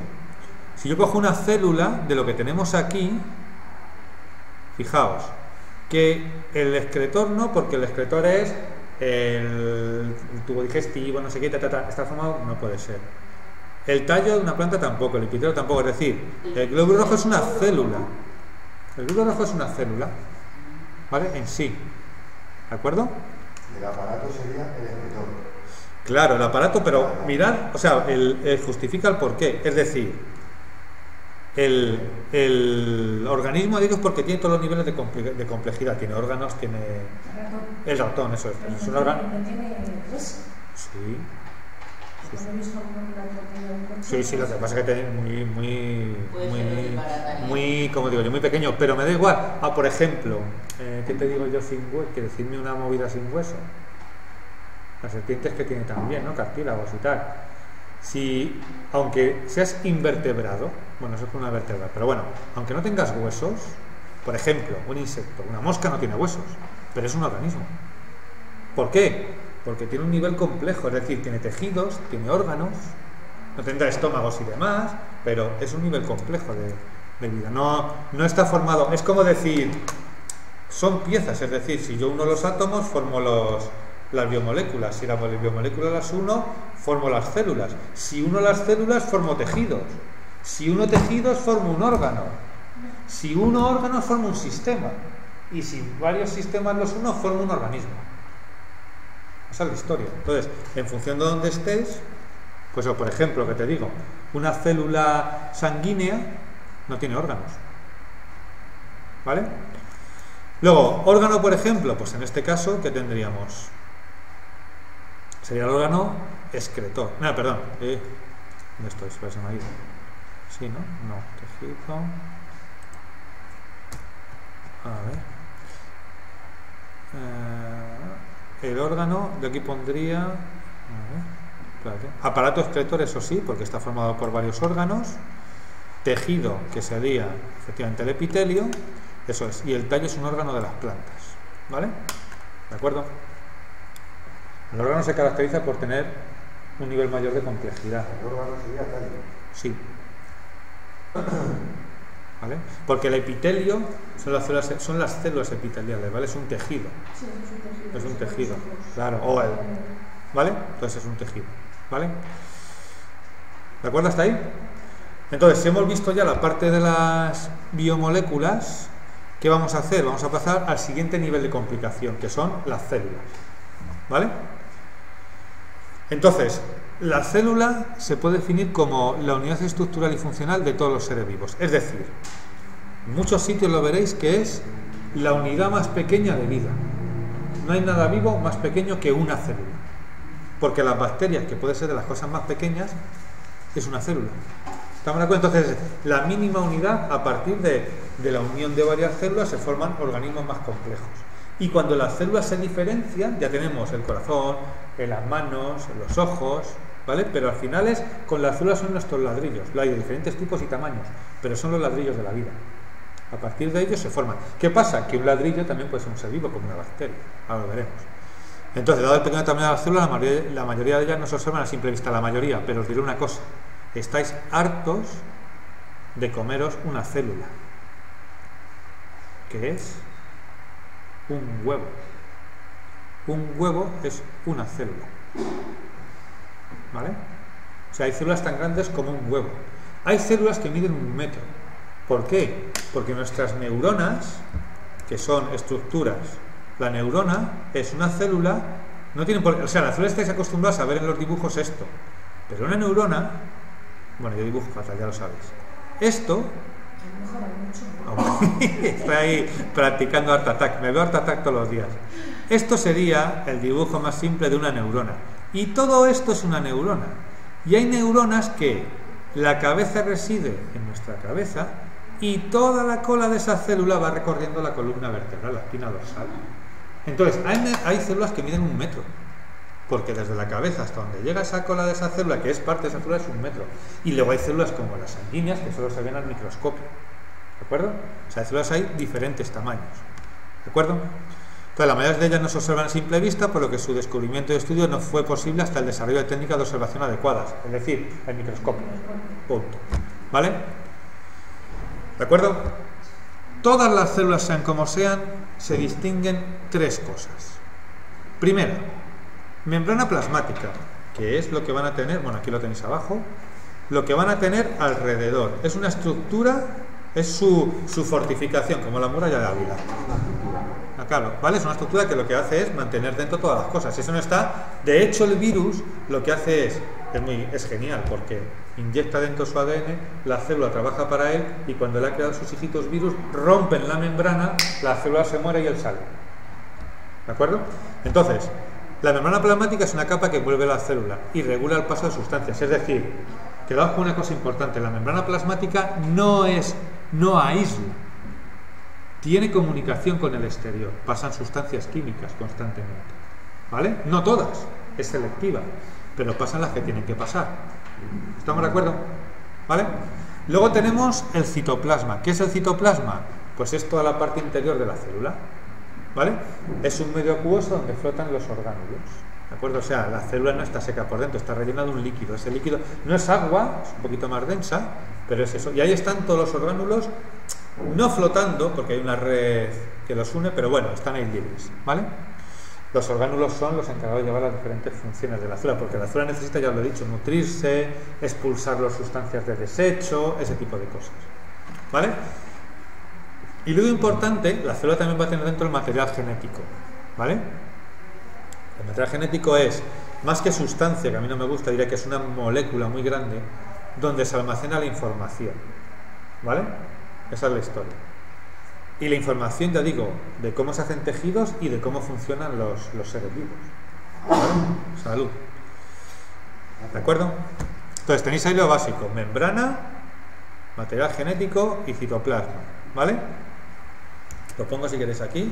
si yo cojo una célula de lo que tenemos aquí, fijaos, que el excretor no, porque el excretor es el tubo digestivo, no sé qué, está formado, no puede ser. El tallo de una planta tampoco, el epitelio tampoco, es decir, el glóbulo rojo es una célula. El glóbulo rojo es una célula, ¿vale? En sí, ¿de acuerdo? El aparato sería el excretor. Claro, el aparato, pero mirad, o sea, justifica el porqué, es decir, el organismo, digo, es porque tiene todos los niveles de complejidad, tiene órganos, tiene... El ratón, eso es un órgano. Sí. Sí, lo que pasa es que es muy, como digo yo, muy pequeño, pero me da igual. Por ejemplo, ¿qué te digo yo sin hueso? Que decirme una movida sin hueso. Las serpientes que tiene también, ¿no? Cartílagos y tal. Si, aunque seas invertebrado, bueno, eso es una vertebra, pero bueno, aunque no tengas huesos, por ejemplo, un insecto, una mosca no tiene huesos, pero es un organismo. ¿Por qué? Porque tiene un nivel complejo, es decir, tiene tejidos, tiene órganos, no tendrá estómagos y demás, pero es un nivel complejo de vida. No está formado, es como decir, son piezas, es decir, si yo uno los átomos, formo las biomoléculas, si las biomoléculas las uno, formo las células, si uno las células, formo tejidos, si uno tejidos, formo un órgano, si uno órgano, formo un sistema, y si varios sistemas los uno, formo un organismo. Esa es la historia. Entonces, en función de donde estés, pues por ejemplo, que te digo, una célula sanguínea no tiene órganos, ¿vale? Luego, órgano, por ejemplo, pues en este caso, ¿qué tendríamos? Sería el órgano excretor. No, perdón. ¿Dónde estoy? Se me ha ido. Sí, ¿no? No. Tejido. A ver. El órgano, de aquí pondría... A ver, espérate. Aparato excretor, eso sí, porque está formado por varios órganos. Tejido, que sería efectivamente el epitelio. Eso es. Y el tallo es un órgano de las plantas. ¿Vale? ¿De acuerdo? El órgano se caracteriza por tener un nivel mayor de complejidad. El órgano sería tallo. Sí. ¿Vale? Porque el epitelio son las células epiteliales, ¿vale? Es un tejido. Sí, es un tejido. Claro, ¿vale? Entonces es un tejido, ¿vale? ¿De acuerdo hasta ahí? Entonces, si hemos visto ya la parte de las biomoléculas, ¿qué vamos a hacer? Vamos a pasar al siguiente nivel de complicación, que son las células, ¿vale? Entonces, la célula se puede definir como la unidad estructural y funcional de todos los seres vivos. Es decir, en muchos sitios lo veréis que es la unidad más pequeña de vida. No hay nada vivo más pequeño que una célula. Porque las bacterias, que puede ser de las cosas más pequeñas, es una célula. ¿Estamos de acuerdo? Entonces, la mínima unidad, a partir de la unión de varias células, se forman organismos más complejos. Y cuando las células se diferencian, ya tenemos el corazón, en las manos, en los ojos, ¿vale? Pero al final con las células son nuestros ladrillos, hay de diferentes tipos y tamaños, pero son los ladrillos de la vida. A partir de ellos se forman. ¿Qué pasa? Que un ladrillo también puede ser un ser vivo, como una bacteria, ahora lo veremos. Entonces, dado el pequeño tamaño de las células, la mayoría de ellas no se observan a simple vista, la mayoría, pero os diré una cosa, estáis hartos de comeros una célula, que es un huevo. Un huevo es una célula, ¿vale? O sea, hay células tan grandes como un huevo. Hay células que miden 1 metro. ¿Por qué? Porque nuestras neuronas, que son estructuras, la neurona es una célula, no tiene por qué, o sea, las células estáis acostumbrados a ver en los dibujos esto, pero una neurona, bueno, yo dibujo fatal, ya lo sabéis. Esto, está ahí practicando Art Attack, me veo Art Attack todos los días. Esto sería el dibujo más simple de una neurona. Y todo esto es una neurona. Y hay neuronas que la cabeza reside en nuestra cabeza y toda la cola de esa célula va recorriendo la columna vertebral, la espina dorsal. Entonces, hay células que miden 1 metro. Porque desde la cabeza hasta donde llega esa cola de esa célula, que es parte de esa célula, es 1 metro. Y luego hay células como las sanguíneas, que solo se ven al microscopio. ¿De acuerdo? O sea, hay células hay diferentes tamaños. ¿De acuerdo? Entonces, la mayoría de ellas no se observan a simple vista, por lo que su descubrimiento y estudio no fue posible hasta el desarrollo de técnicas de observación adecuadas, es decir, el microscopio. Punto. ¿Vale? ¿De acuerdo? Todas las células, sean como sean, se distinguen 3 cosas. Primera, membrana plasmática, que es lo que van a tener, bueno, aquí lo tenéis abajo, lo que van a tener alrededor. Es una estructura, es su fortificación, como la muralla de Ávila. Claro, ¿vale? Es una estructura que lo que hace es mantener dentro todas las cosas. Eso no está. De hecho, el virus lo que hace es genial, porque inyecta dentro su ADN, la célula trabaja para él y cuando le ha creado sus hijitos virus, rompen la membrana, la célula se muere y él sale. ¿De acuerdo? Entonces, la membrana plasmática es una capa que envuelve la célula y regula el paso de sustancias. Es decir, quedaos con una cosa importante: la membrana plasmática no aísla. Tiene comunicación con el exterior, pasan sustancias químicas constantemente, ¿vale? No todas, es selectiva, pero pasan las que tienen que pasar. ¿Estamos de acuerdo? ¿Vale? Luego tenemos el citoplasma. ¿Qué es el citoplasma? Pues es toda la parte interior de la célula, ¿vale? Es un medio acuoso donde flotan los orgánulos, ¿de acuerdo? O sea, la célula no está seca por dentro, está rellena de un líquido. Ese líquido no es agua, es un poquito más densa, pero es eso. Y ahí están todos los orgánulos, no flotando, porque hay una red que los une, pero bueno, están ahí libres, ¿vale? Los orgánulos son los encargados de llevar las diferentes funciones de la célula, porque la célula necesita, ya lo he dicho, nutrirse, expulsar las sustancias de desecho, ese tipo de cosas, ¿vale? Y luego importante, la célula también va a tener dentro el material genético, ¿vale? El material genético es, más que sustancia, que a mí no me gusta, diría que es una molécula muy grande donde se almacena la información, ¿vale? Esa es la historia. Y la información, ya digo, de cómo se hacen tejidos y de cómo funcionan los seres vivos. ¿Vale? Salud. ¿De acuerdo? Entonces tenéis ahí lo básico: membrana, material genético y citoplasma. ¿Vale? Lo pongo si queréis aquí.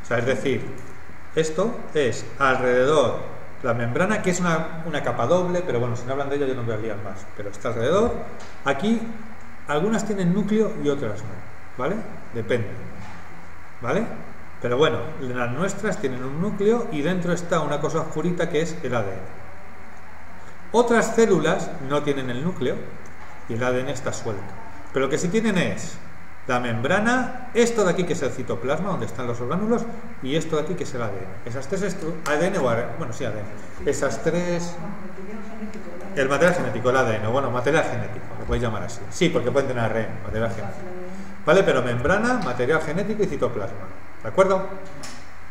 O sea, es decir, esto es alrededor la membrana, que es una capa doble, pero bueno, si no hablan de ella yo no voy a liar más. Pero está alrededor. Aquí algunas tienen núcleo y otras no. ¿Vale? Depende, ¿vale? Pero bueno, las nuestras tienen un núcleo y dentro está una cosa oscurita que es el ADN. Otras células no tienen el núcleo y el ADN está suelto. Pero lo que sí tienen es la membrana, esto de aquí que es el citoplasma, donde están los orgánulos, y esto de aquí que es el ADN. Esas tres ADN o ARN, bueno, sí, ADN. Esas tres... El material genético, el ADN, bueno, material genético, lo podéis llamar así. Sí, porque pueden tener ARN, material genético. ¿Vale? Pero membrana, material genético y citoplasma. ¿De acuerdo?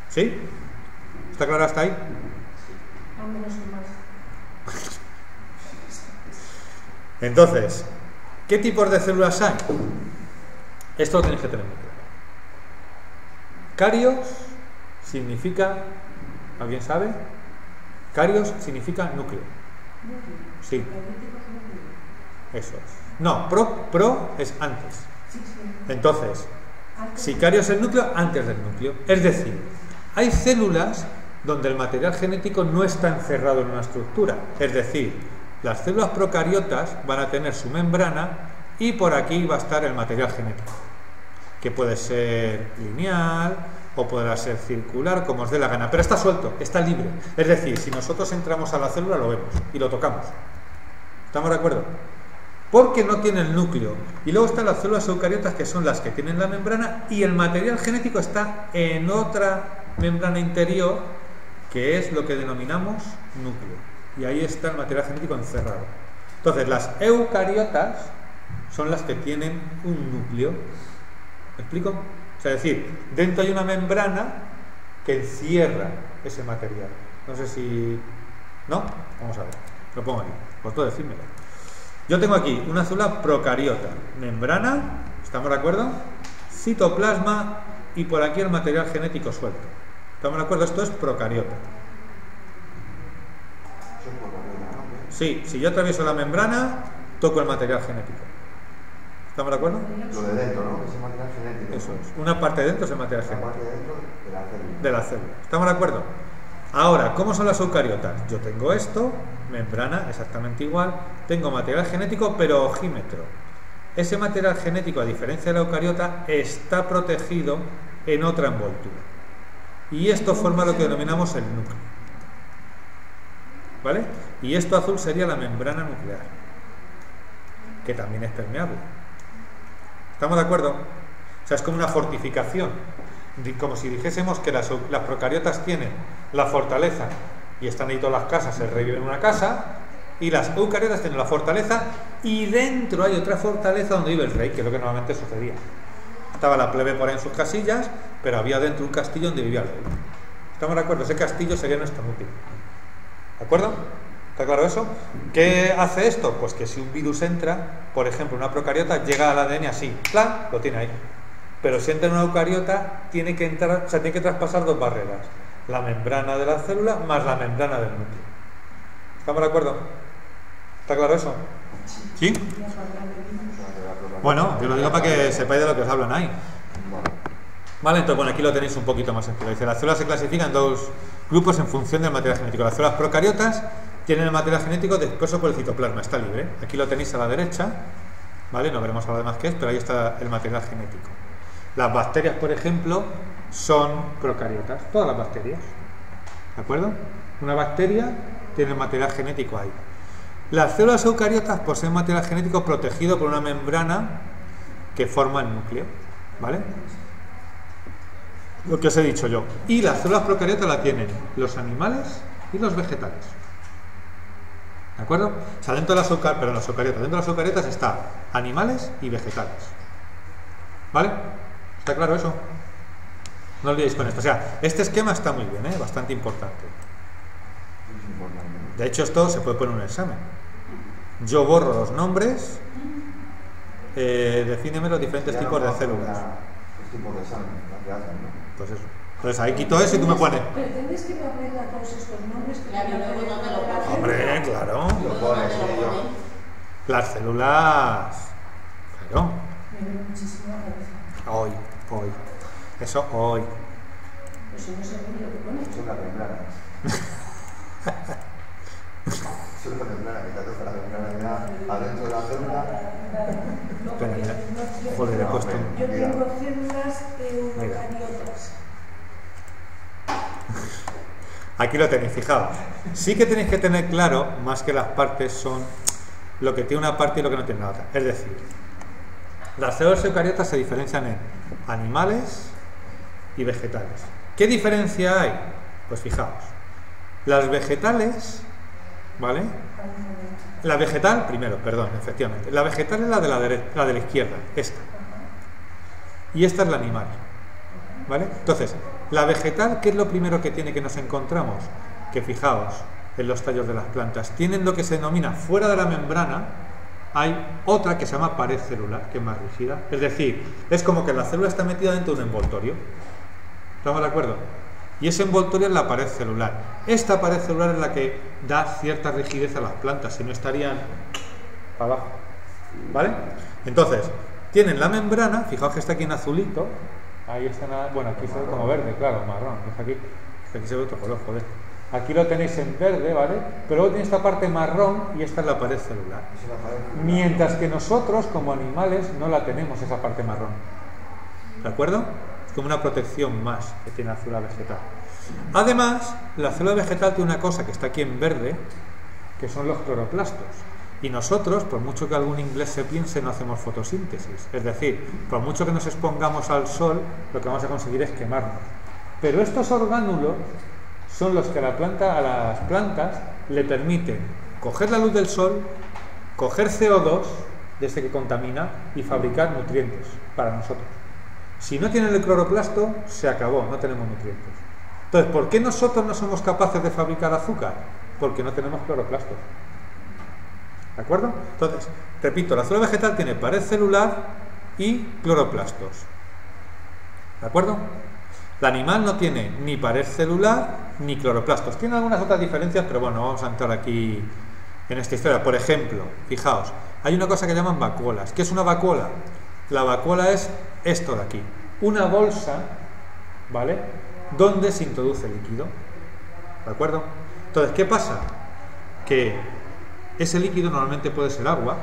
¿Sí? ¿Está claro hasta ahí? Entonces, ¿qué tipos de células hay? Esto lo tenéis que tener muy claro. Carios significa, ¿alguien sabe? Carios significa núcleo. Sí. Eso es. No, pro es antes. Entonces, si cario es el núcleo, antes del núcleo. Es decir, hay células donde el material genético no está encerrado en una estructura. Es decir, las células procariotas van a tener su membrana y por aquí va a estar el material genético, que puede ser lineal o podrá ser circular, como os dé la gana, pero está suelto, está libre. Es decir, si nosotros entramos a la célula lo vemos y lo tocamos. ¿Estamos de acuerdo? Porque no tiene el núcleo. Y luego están las células eucariotas, que son las que tienen la membrana, y el material genético está en otra membrana interior, que es lo que denominamos núcleo. Y ahí está el material genético encerrado. Entonces, las eucariotas son las que tienen un núcleo. ¿Me explico? O sea, es decir, dentro hay una membrana que encierra ese material. No sé si... ¿No? Vamos a ver. Lo pongo aquí. Vosotros decídmelo. Yo tengo aquí una célula procariota. Membrana, ¿estamos de acuerdo? Citoplasma y por aquí el material genético suelto. ¿Estamos de acuerdo? Esto es procariota. Sí, si yo atravieso la membrana, toco el material genético. ¿Estamos de acuerdo? Lo de dentro, ¿no? Ese material genético. Eso es. Una parte de dentro es el material La genético. parte de dentro de la célula. De la célula. ¿Estamos de acuerdo? Ahora, ¿cómo son las eucariotas? Yo tengo esto, membrana, exactamente igual. Tengo material genético, pero ojímetro. Ese material genético, a diferencia de la eucariota, está protegido en otra envoltura. Y esto forma lo que denominamos el núcleo. ¿Vale? Y esto azul sería la membrana nuclear, que también es permeable. ¿Estamos de acuerdo? O sea, es como una fortificación, como si dijésemos que las procariotas tienen la fortaleza y están ahí todas las casas, el rey vive en una casa, y las eucariotas tienen la fortaleza y dentro hay otra fortaleza donde vive el rey, que es lo que normalmente sucedía. Estaba la plebe por ahí en sus casillas, pero había dentro un castillo donde vivía el rey. ¿Estamos de acuerdo? Ese castillo sería nuestro núcleo. ¿De acuerdo? ¿Está claro eso? ¿Qué hace esto? Pues que si un virus entra, por ejemplo, una procariota, llega al ADN así, ¡plan! Lo tiene ahí. Pero si entra en una eucariota, tiene que entrar, o sea, tiene que traspasar dos barreras: la membrana de la célula más la membrana del núcleo. ¿Estamos de acuerdo? ¿Está claro eso? ¿Sí? Bueno, yo lo digo para que sepáis de lo que os hablan ahí. Vale, entonces bueno, aquí lo tenéis un poquito más sencillo. Dice, las células se clasifican en dos grupos en función del material genético. Las células procariotas tienen el material genético disperso por el citoplasma, está libre. Aquí lo tenéis a la derecha, ¿vale? No veremos ahora demás qué es, pero ahí está el material genético. Las bacterias, por ejemplo, son procariotas, todas las bacterias. ¿De acuerdo? Una bacteria tiene el material genético ahí. Las células eucariotas poseen material genético protegido por una membrana que forma el núcleo, ¿vale? Lo que os he dicho yo. Y las células procariotas la tienen los animales y los vegetales. ¿De acuerdo? O sea, dentro de las eucariotas está animales y vegetales. ¿Vale? ¿Está claro eso? No olvidéis con esto. O sea, este esquema está muy bien, bastante importante. De hecho, esto se puede poner en un examen. Yo borro los nombres, defíneme los diferentes tipos de células. Los tipos de examen, la que hacen, ¿no? Pues eso. Entonces ahí quito eso y tú me pones. ¿Pretendes que me aprenda todos estos nombres? Claro, luego no me lo paso. Hombre, claro. Lo pones, sí, yo. Las células. Claro. Me dio muchísima cabeza. Hoy. Eso hoy. Pues si no sé muy lo que pone. Es una membrana. Es una membrana que te hace la membrana ya adentro de la célula. Joder, he puesto. Yo tengo células eucariotas. Aquí lo tenéis, fijaos. Sí que tenéis que tener claro, más que las partes son lo que tiene una parte y lo que no tiene la otra. Es decir, las células eucariotas se diferencian en animales y vegetales. ¿Qué diferencia hay? Pues fijaos. Las vegetales, ¿vale? La vegetal, primero, perdón, efectivamente. La vegetal es la de la derecha, la de la izquierda, esta. Y esta es la animal. ¿Vale? Entonces, la vegetal, ¿qué es lo primero que tiene que nos encontramos? Que fijaos en los tallos de las plantas. Tienen lo que se denomina, fuera de la membrana, hay otra que se llama pared celular, que es más rígida. Es decir, es como que la célula está metida dentro de un envoltorio. ¿Estamos de acuerdo? Y ese envoltorio es la pared celular. Esta pared celular es la que da cierta rigidez a las plantas, si no estarían para abajo. ¿Vale? Entonces, tienen la membrana, fijaos que está aquí en azulito. Ahí está, bueno, aquí se ve como verde, claro, marrón. Está aquí. Aquí se ve otro color, joder. Aquí lo tenéis en verde, ¿vale? Pero luego tenéis esta parte marrón y esta es la pared celular. Mientras que nosotros, como animales, no la tenemos, esa parte marrón. ¿De acuerdo? Es como una protección más que tiene la célula vegetal. Además, la célula vegetal tiene una cosa que está aquí en verde, que son los cloroplastos. Y nosotros, por mucho que algún inglés se piense, no hacemos fotosíntesis. Es decir, por mucho que nos expongamos al sol, lo que vamos a conseguir es quemarnos. Pero estos orgánulos son los que a las plantas le permiten coger la luz del sol, coger CO2, de ese que contamina, y fabricar nutrientes para nosotros. Si no tienen el cloroplasto, se acabó, no tenemos nutrientes. Entonces, ¿por qué nosotros no somos capaces de fabricar azúcar? Porque no tenemos cloroplastos. ¿De acuerdo? Entonces, repito, la célula vegetal tiene pared celular y cloroplastos. ¿De acuerdo? El animal no tiene ni pared celular ni cloroplastos. Tiene algunas otras diferencias, pero bueno, vamos a entrar aquí en esta historia. Por ejemplo, fijaos, hay una cosa que llaman vacuolas. ¿Qué es una vacuola? La vacuola es esto de aquí, una bolsa, ¿vale?, donde se introduce líquido. ¿De acuerdo? Entonces, ¿qué pasa? Que ese líquido normalmente puede ser agua,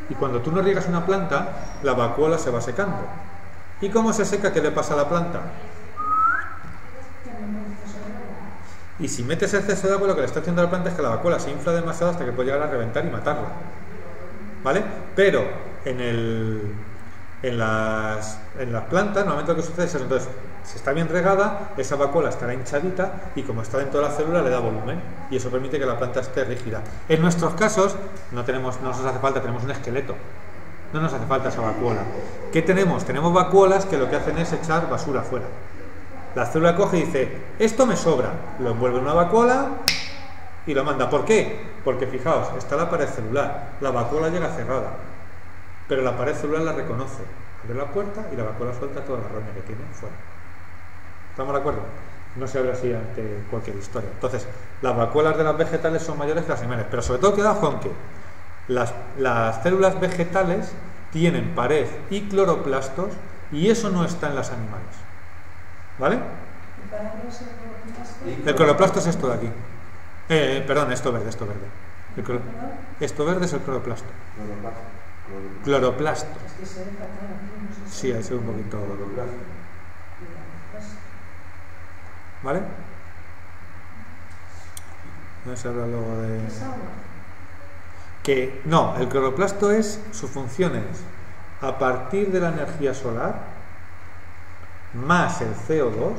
y cuando tú no riegas una planta, la vacuola se va secando. ¿Y cómo se seca? ¿Qué le pasa a la planta? Y si metes exceso de agua, lo que le está haciendo a la planta es que la vacuola se infla demasiado hasta que puede llegar a reventar y matarla. ¿Vale? Pero en las plantas normalmente lo que sucede es eso. Entonces, si está bien regada, esa vacuola estará hinchadita y como está dentro de la célula le da volumen y eso permite que la planta esté rígida. En nuestros casos no nos hace falta, tenemos un esqueleto. No nos hace falta esa vacuola. ¿Qué tenemos? Tenemos vacuolas que lo que hacen es echar basura afuera. La célula coge y dice, esto me sobra, lo envuelve en una vacuola y lo manda. ¿Por qué? Porque fijaos, está la pared celular, la vacuola llega cerrada, pero la pared celular la reconoce, abre la puerta y la vacuola suelta toda la roña que tiene fuera. ¿Estamos de acuerdo? No se abre así ante cualquier historia. Entonces, las vacuolas de las vegetales son mayores que las animales, pero sobre todo queda con que las células vegetales tienen pared y cloroplastos y eso no está en los animales. ¿Vale? El cloroplasto es esto de aquí. Perdón, esto verde. Esto verde es el cloroplasto. Cloroplasto. Sí, ahí se ve un poquito. ¿Vale? No se habla luego de... Que no, el cloroplasto su función es, a partir de la energía solar más el CO2,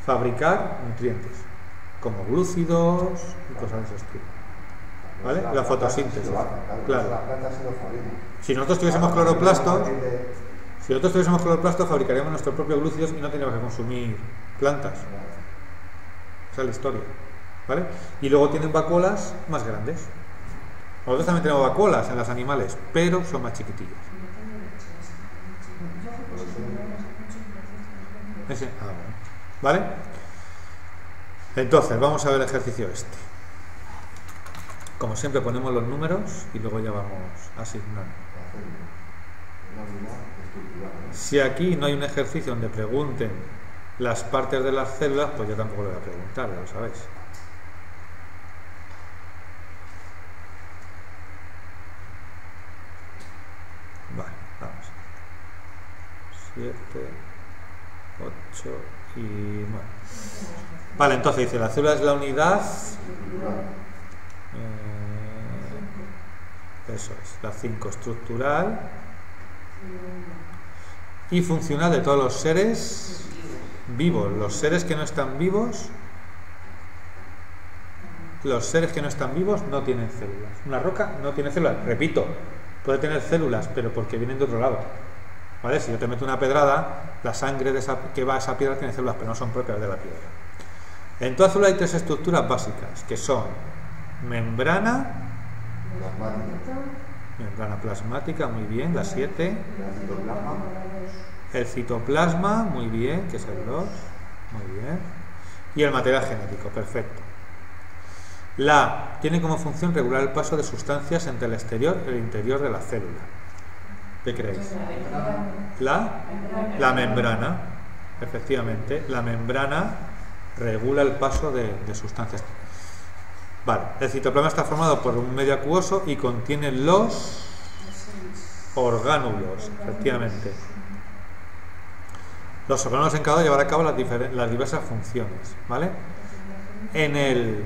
fabricar nutrientes como glúcidos y cosas de ese estilo. ¿Vale? La fotosíntesis. Claro. Si nosotros tuviésemos cloroplastos, fabricaríamos nuestros propios glúcidos y no tendríamos que consumir plantas. Esa es la historia. ¿Vale? Y luego tienen vacuolas más grandes. Nosotros también tenemos vacuolas en los animales, pero son más chiquitillas. ¿Vale? Entonces, vamos a ver el ejercicio este. Como siempre ponemos los números y luego ya vamos asignando. Si aquí no hay un ejercicio donde pregunten las partes de las células, pues yo tampoco lo voy a preguntar, ya lo sabéis. Vale, vamos. 7, 8 y 9. Vale, entonces dice, la célula es la unidad, eso es, la 5 estructural y funcional de todos los seres vivos. Los seres que no están vivos no tienen células. Una roca no tiene células, repito, puede tener células, pero porque vienen de otro lado. ¿Vale? Si yo te meto una pedrada, la sangre que va a esa piedra tiene células, pero no son propias de la piedra. En toda célula hay 3 estructuras básicas, que son membrana plasmática, muy bien, la 7, el citoplasma, muy bien, que es el 2, muy bien, y el material genético, perfecto. Tiene como función regular el paso de sustancias entre el exterior y el interior de la célula. ¿Qué creéis? La membrana. efectivamente, la membrana regula el paso de sustancias. Vale, el citoplasma está formado por un medio acuoso y contiene los orgánulos, efectivamente. Los orgánulos encargados de llevar a cabo las diversas funciones, ¿vale? En el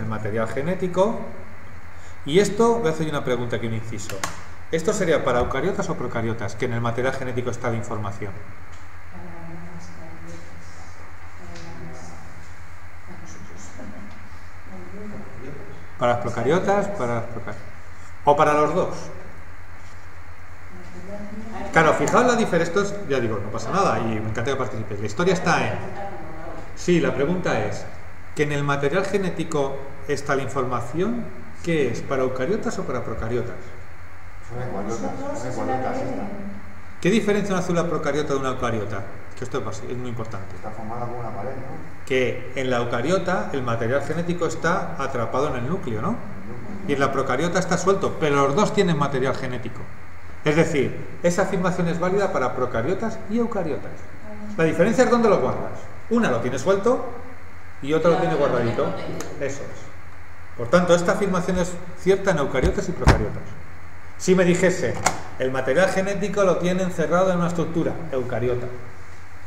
material genético. Y esto, voy a hacer una pregunta aquí, un inciso. ¿Esto sería para eucariotas o procariotas, que en el material genético está la información? ¿Para las procariotas? ¿O para los dos? Claro, fijaos la diferencia. Esto es, ya digo, no pasa nada y me encanta que participéis. La historia está en... Sí, la pregunta es, ¿que en el material genético está la información? ¿Qué es? ¿Para eucariotas o para procariotas? Son igualotas. ¿Qué diferencia una célula procariota de una eucariota? Que esto es muy importante. Está formada como una pared, ¿no? Que en la eucariota el material genético está atrapado en el núcleo, ¿no? Y en la procariota está suelto, pero los dos tienen material genético. Es decir, esa afirmación es válida para procariotas y eucariotas. La diferencia es dónde lo guardas. Una lo tiene suelto y otra lo tiene guardadito. Eso es. Por tanto, esta afirmación es cierta en eucariotas y procariotas. Si me dijese, el material genético lo tiene encerrado en una estructura, eucariota.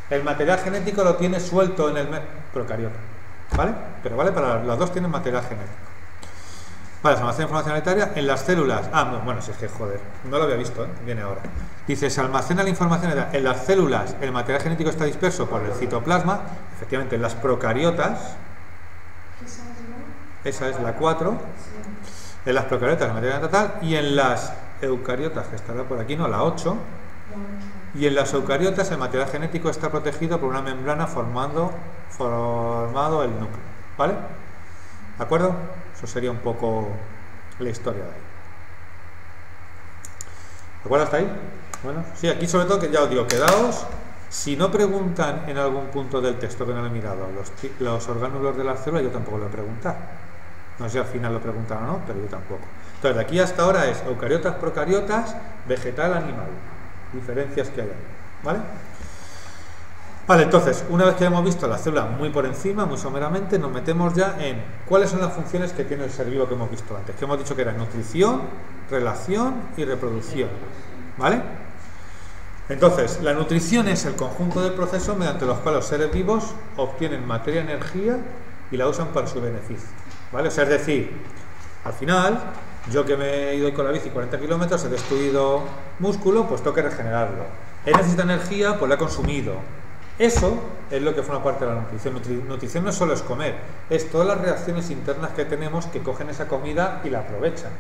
El material genético lo tiene suelto en el procariota. ¿Vale? Pero vale, para las dos tienen material genético. Vale, se almacena información sanitaria en las células. Bueno, si es que joder, no lo había visto, viene ahora. Dice, se almacena la información en las células, el material genético está disperso por el citoplasma, efectivamente en las procariotas, esa es la 4, en las procariotas el material total, y en las eucariotas, que estará por aquí, no, la 8, y en las eucariotas el material genético está protegido por una membrana formado el núcleo, ¿vale? ¿De acuerdo? Eso sería un poco la historia de ahí. ¿De acuerdo hasta ahí? Bueno, sí, aquí sobre todo que ya os digo, quedaos, si no preguntan en algún punto del texto que no lo he mirado, los orgánulos de la célula, yo tampoco lo he preguntado. No sé si al final lo preguntaron o no, pero yo tampoco. Entonces, de aquí hasta ahora es eucariotas, procariotas, vegetal, animal. Diferencias que hay ahí, ¿vale? Vale, entonces, una vez que hemos visto la célula muy por encima, muy someramente, nos metemos ya en cuáles son las funciones que tiene el ser vivo que hemos visto antes, que hemos dicho que era nutrición, relación y reproducción, ¿vale? Entonces, la nutrición es el conjunto de procesos mediante los cuales los seres vivos obtienen materia, energía y la usan para su beneficio, ¿vale? O sea, es decir, al final, yo que me he ido con la bici 40 kilómetros, he destruido músculo, pues tengo que regenerarlo. He necesitado energía, pues la he consumido. Eso es lo que forma parte de la nutrición. Nutrición no solo es comer, es todas las reacciones internas que tenemos que cogen esa comida y la aprovechan.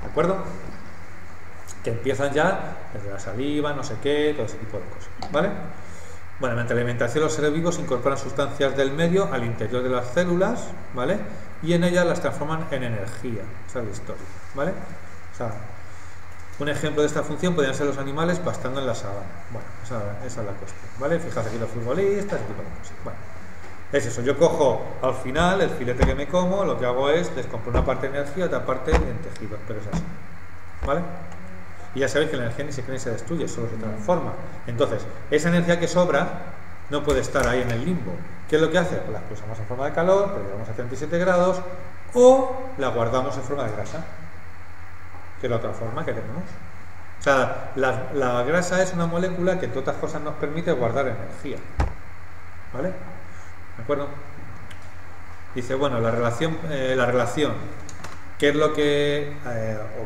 ¿De acuerdo? Que empiezan ya desde la saliva, no sé qué, todo ese tipo de cosas. ¿Vale? Bueno, mediante la alimentación los seres vivos incorporan sustancias del medio al interior de las células, ¿vale? Y en ellas las transforman en energía. Esa es la historia, ¿vale? O sea, un ejemplo de esta función podrían ser los animales pastando en la sabana. Bueno, esa es la cuestión, ¿vale? Fijaos aquí los futbolistas, ese tipo de cosas. Bueno, es eso. Yo cojo al final el filete que me como, lo que hago es descomponer una parte de energía, otra parte en tejidos, pero es así, ¿vale? Y ya sabéis que la energía ni se crea ni se destruye, solo se transforma. Entonces, esa energía que sobra no puede estar ahí en el limbo. ¿Qué es lo que hace? Pues la expulsamos en forma de calor, pero llevamos a 37 grados, o la guardamos en forma de grasa, que es la otra forma que tenemos. O sea, la grasa es una molécula que, entre otras cosas, nos permite guardar energía. ¿Vale? ¿De acuerdo? Dice, bueno, la relación, ¿qué es lo que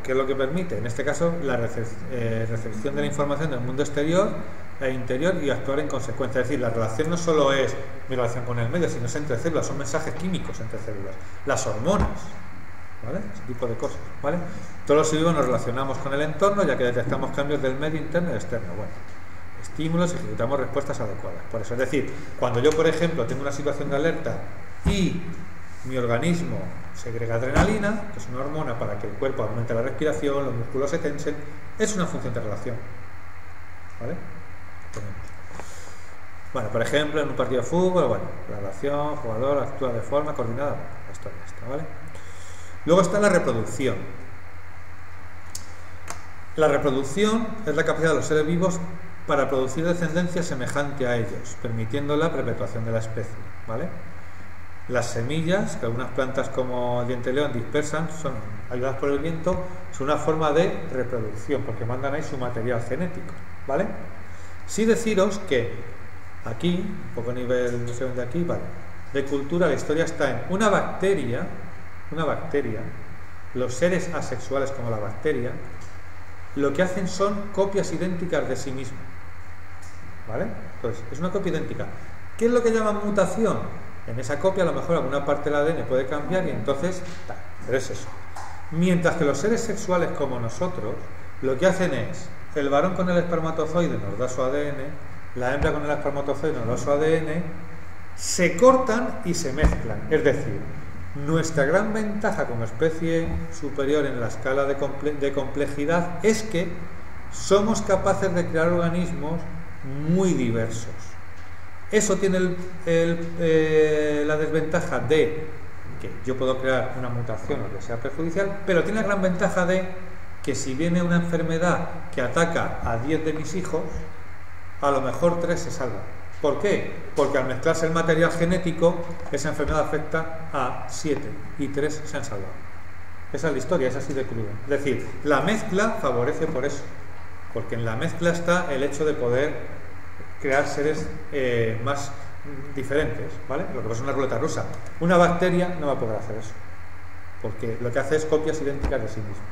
qué es lo que permite? En este caso, la recepción de la información del mundo exterior e interior y actuar en consecuencia. Es decir, la relación no solo es mi relación con el medio, sino es entre células, son mensajes químicos entre células. Las hormonas, ¿vale? Ese tipo de cosas, ¿vale? Todos los vivos nos relacionamos con el entorno, ya que detectamos cambios del medio interno y externo. Bueno, estímulos y ejecutamos respuestas adecuadas. Por eso, es decir, cuando yo, por ejemplo, tengo una situación de alerta y mi organismo segrega adrenalina, que es una hormona para que el cuerpo aumente la respiración, los músculos se tensen, es una función de relación, ¿vale? Bueno, por ejemplo, en un partido de fútbol, bueno, la relación, jugador actúa de forma coordinada, la historia está, ¿vale? Luego está la reproducción. La reproducción es la capacidad de los seres vivos para producir descendencia semejante a ellos, permitiendo la perpetuación de la especie, ¿vale? Las semillas que algunas plantas como el diente de león dispersan, son ayudadas por el viento, son una forma de reproducción, porque mandan ahí su material genético, ¿vale? Sí deciros que aquí, un poco a nivel, no sé dónde aquí, vale, de cultura, la historia está en una bacteria, los seres asexuales como la bacteria, lo que hacen son copias idénticas de sí mismos, ¿vale? Entonces, es una copia idéntica. ¿Qué es lo que llaman mutación? En esa copia a lo mejor alguna parte del ADN puede cambiar y entonces, pero es eso. Mientras que los seres sexuales como nosotros, lo que hacen es, el varón con el espermatozoide nos da su ADN, la hembra con el espermatozoide nos da su ADN, se cortan y se mezclan. Es decir, nuestra gran ventaja como especie superior en la escala de complejidad es que somos capaces de crear organismos muy diversos. Eso tiene la desventaja de que yo puedo crear una mutación o que sea perjudicial, pero tiene la gran ventaja de que si viene una enfermedad que ataca a 10 de mis hijos, a lo mejor 3 se salvan. ¿Por qué? Porque al mezclarse el material genético, esa enfermedad afecta a 7 y 3 se han salvado. Esa es la historia, es así de cruda. Es decir, la mezcla favorece por eso, porque en la mezcla está el hecho de poder crear seres más diferentes, ¿vale? Lo que pasa es una ruleta rusa. Una bacteria no va a poder hacer eso, porque lo que hace es copias idénticas de sí misma,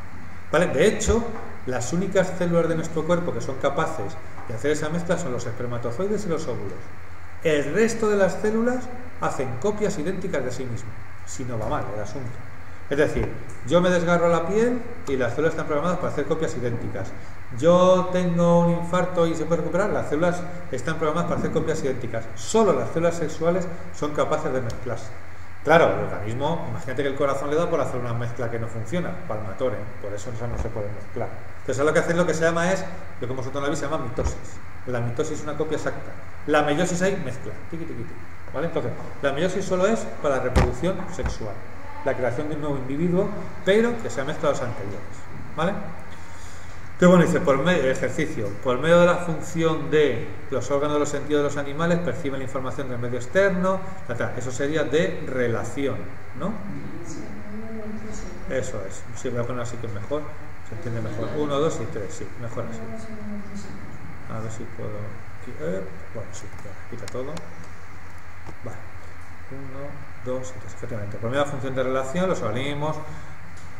¿vale? De hecho, las únicas células de nuestro cuerpo que son capaces de hacer esa mezcla son los espermatozoides y los óvulos. El resto de las células hacen copias idénticas de sí mismas, si no va mal el asunto. Es decir, yo me desgarro la piel y las células están programadas para hacer copias idénticas. Yo tengo un infarto y se puede recuperar, las células están programadas para hacer copias idénticas. Solo las células sexuales son capaces de mezclarse. Claro, el organismo, imagínate que el corazón le da por hacer una mezcla que no funciona, palmatore, por eso no se puede mezclar. Entonces, lo que hacen, lo que se llama es, lo que hemos usado en la vida se llama mitosis. La mitosis es una copia exacta. La meiosis hay mezcla, tiqui, tiqui, tiqui, ¿vale? Entonces, la meiosis solo es para reproducción sexual, la creación de un nuevo individuo, pero que se ha mezclado a los anteriores, ¿vale? Que bueno, dice, por medio ejercicio, por medio de la función de los órganos de los sentidos de los animales perciben la información del medio externo, eso sería de relación, ¿no? Eso es, si voy a poner así que es mejor, se entiende mejor. 1, 2 y 3, sí, mejor así. A ver si puedo, bueno, sí, quita todo. Vale, 1, 2 y 3, efectivamente. Por medio de la función de relación, los organismos,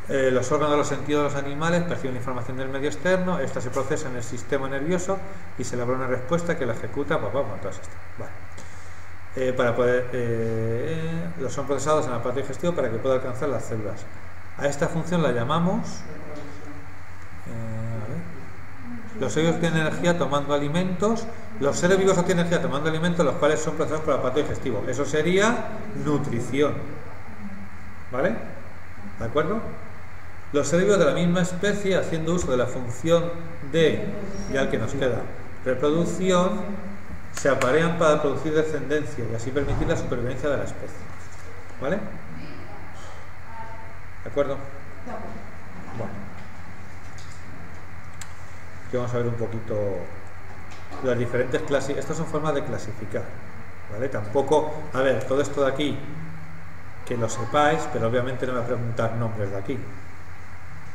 los órganos de los sentidos de los animales perciben la información del medio externo, esta se procesa en el sistema nervioso y se elabora una respuesta que la ejecuta, todas estas. Vale. Para poder, los son procesados en el aparato digestivo para que pueda alcanzar las células. A esta función la llamamos, los seres tienen energía tomando alimentos, los seres vivos obtienen energía tomando alimentos, los cuales son procesados por el aparato digestivo. Eso sería nutrición, ¿vale? ¿De acuerdo? Los seres vivos de la misma especie, haciendo uso de la función de, ya el que nos queda, reproducción, se aparean para producir descendencia y así permitir la supervivencia de la especie, ¿vale? ¿De acuerdo? Bueno, aquí vamos a ver un poquito las diferentes clases. Estas son formas de clasificar, ¿vale? Tampoco, a ver, todo esto de aquí que lo sepáis, pero obviamente no me voy a preguntar nombres de aquí,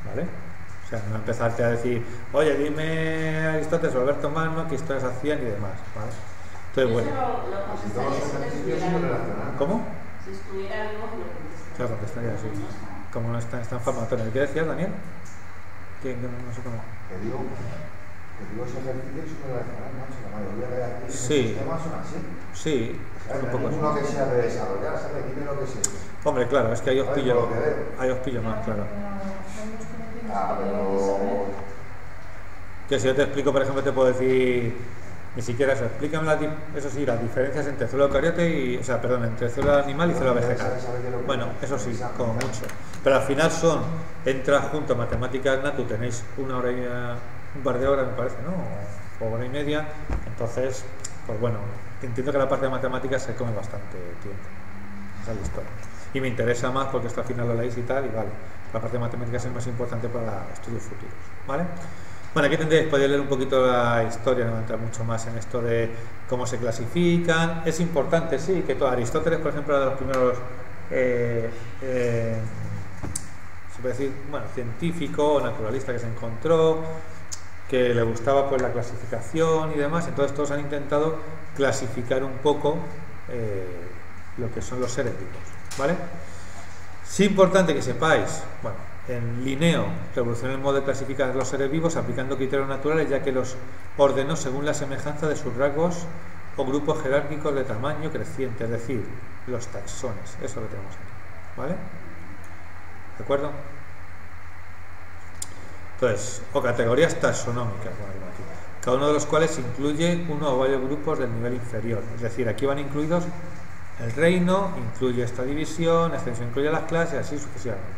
¿vale? O sea, no voy a empezarte a decir, oye, dime Aristóteles o Alberto Magno qué historias hacían y demás, ¿vale? Entonces, bueno. ¿Cómo? Si estuviera algo, lo contestaría. Claro, contestaría así. Como no está en formatorio. ¿Qué decías, Daniel? Que no sé cómo. Te digo ese ejercicio es una de las macho, la mayoría de aquí en sí. El sistema son así. Sí, o sea, un poco así. Uno que sea de desarrollar, ¿sabes? Dime lo que sea. Hombre, claro, es que ahí os pillo más, claro. Pero... Que si yo te explico, por ejemplo, te puedo decir, ni siquiera eso, explícame eso sí, las diferencias entre célula eucariote y, o sea, perdón, entre célula animal y célula vegetal. Bueno, eso sí, como mucho. Pero al final entra junto a matemáticas natu, tenéis una hora y un par de horas, me parece, ¿no? O hora y media. Entonces, pues bueno, entiendo que la parte de matemáticas se come bastante tiempo. Esa es la historia. Y me interesa más porque esto al final lo leéis y tal, y vale. La parte de matemáticas es más importante para estudios futuros, ¿vale? Bueno, aquí podéis leer un poquito la historia, no entrar mucho más en esto de cómo se clasifican. Es importante, sí, que Aristóteles, por ejemplo, era de los primeros se puede decir, bueno, científico o naturalista que se encontró, que le gustaba pues la clasificación y demás. Entonces todos han intentado clasificar un poco lo que son los seres vivos, ¿vale? Sí, importante que sepáis, bueno, en Linneo revolucionó el modo de clasificar los seres vivos aplicando criterios naturales, ya que los ordenó según la semejanza de sus rasgos o grupos jerárquicos de tamaño creciente, es decir, los taxones. Eso es lo que tenemos aquí, ¿vale? ¿De acuerdo? Entonces, o categorías taxonómicas, bueno, aquí, cada uno de los cuales incluye uno o varios grupos del nivel inferior. Es decir, aquí van incluidos el reino, incluye esta división, extensión incluye las clases, así sucesivamente.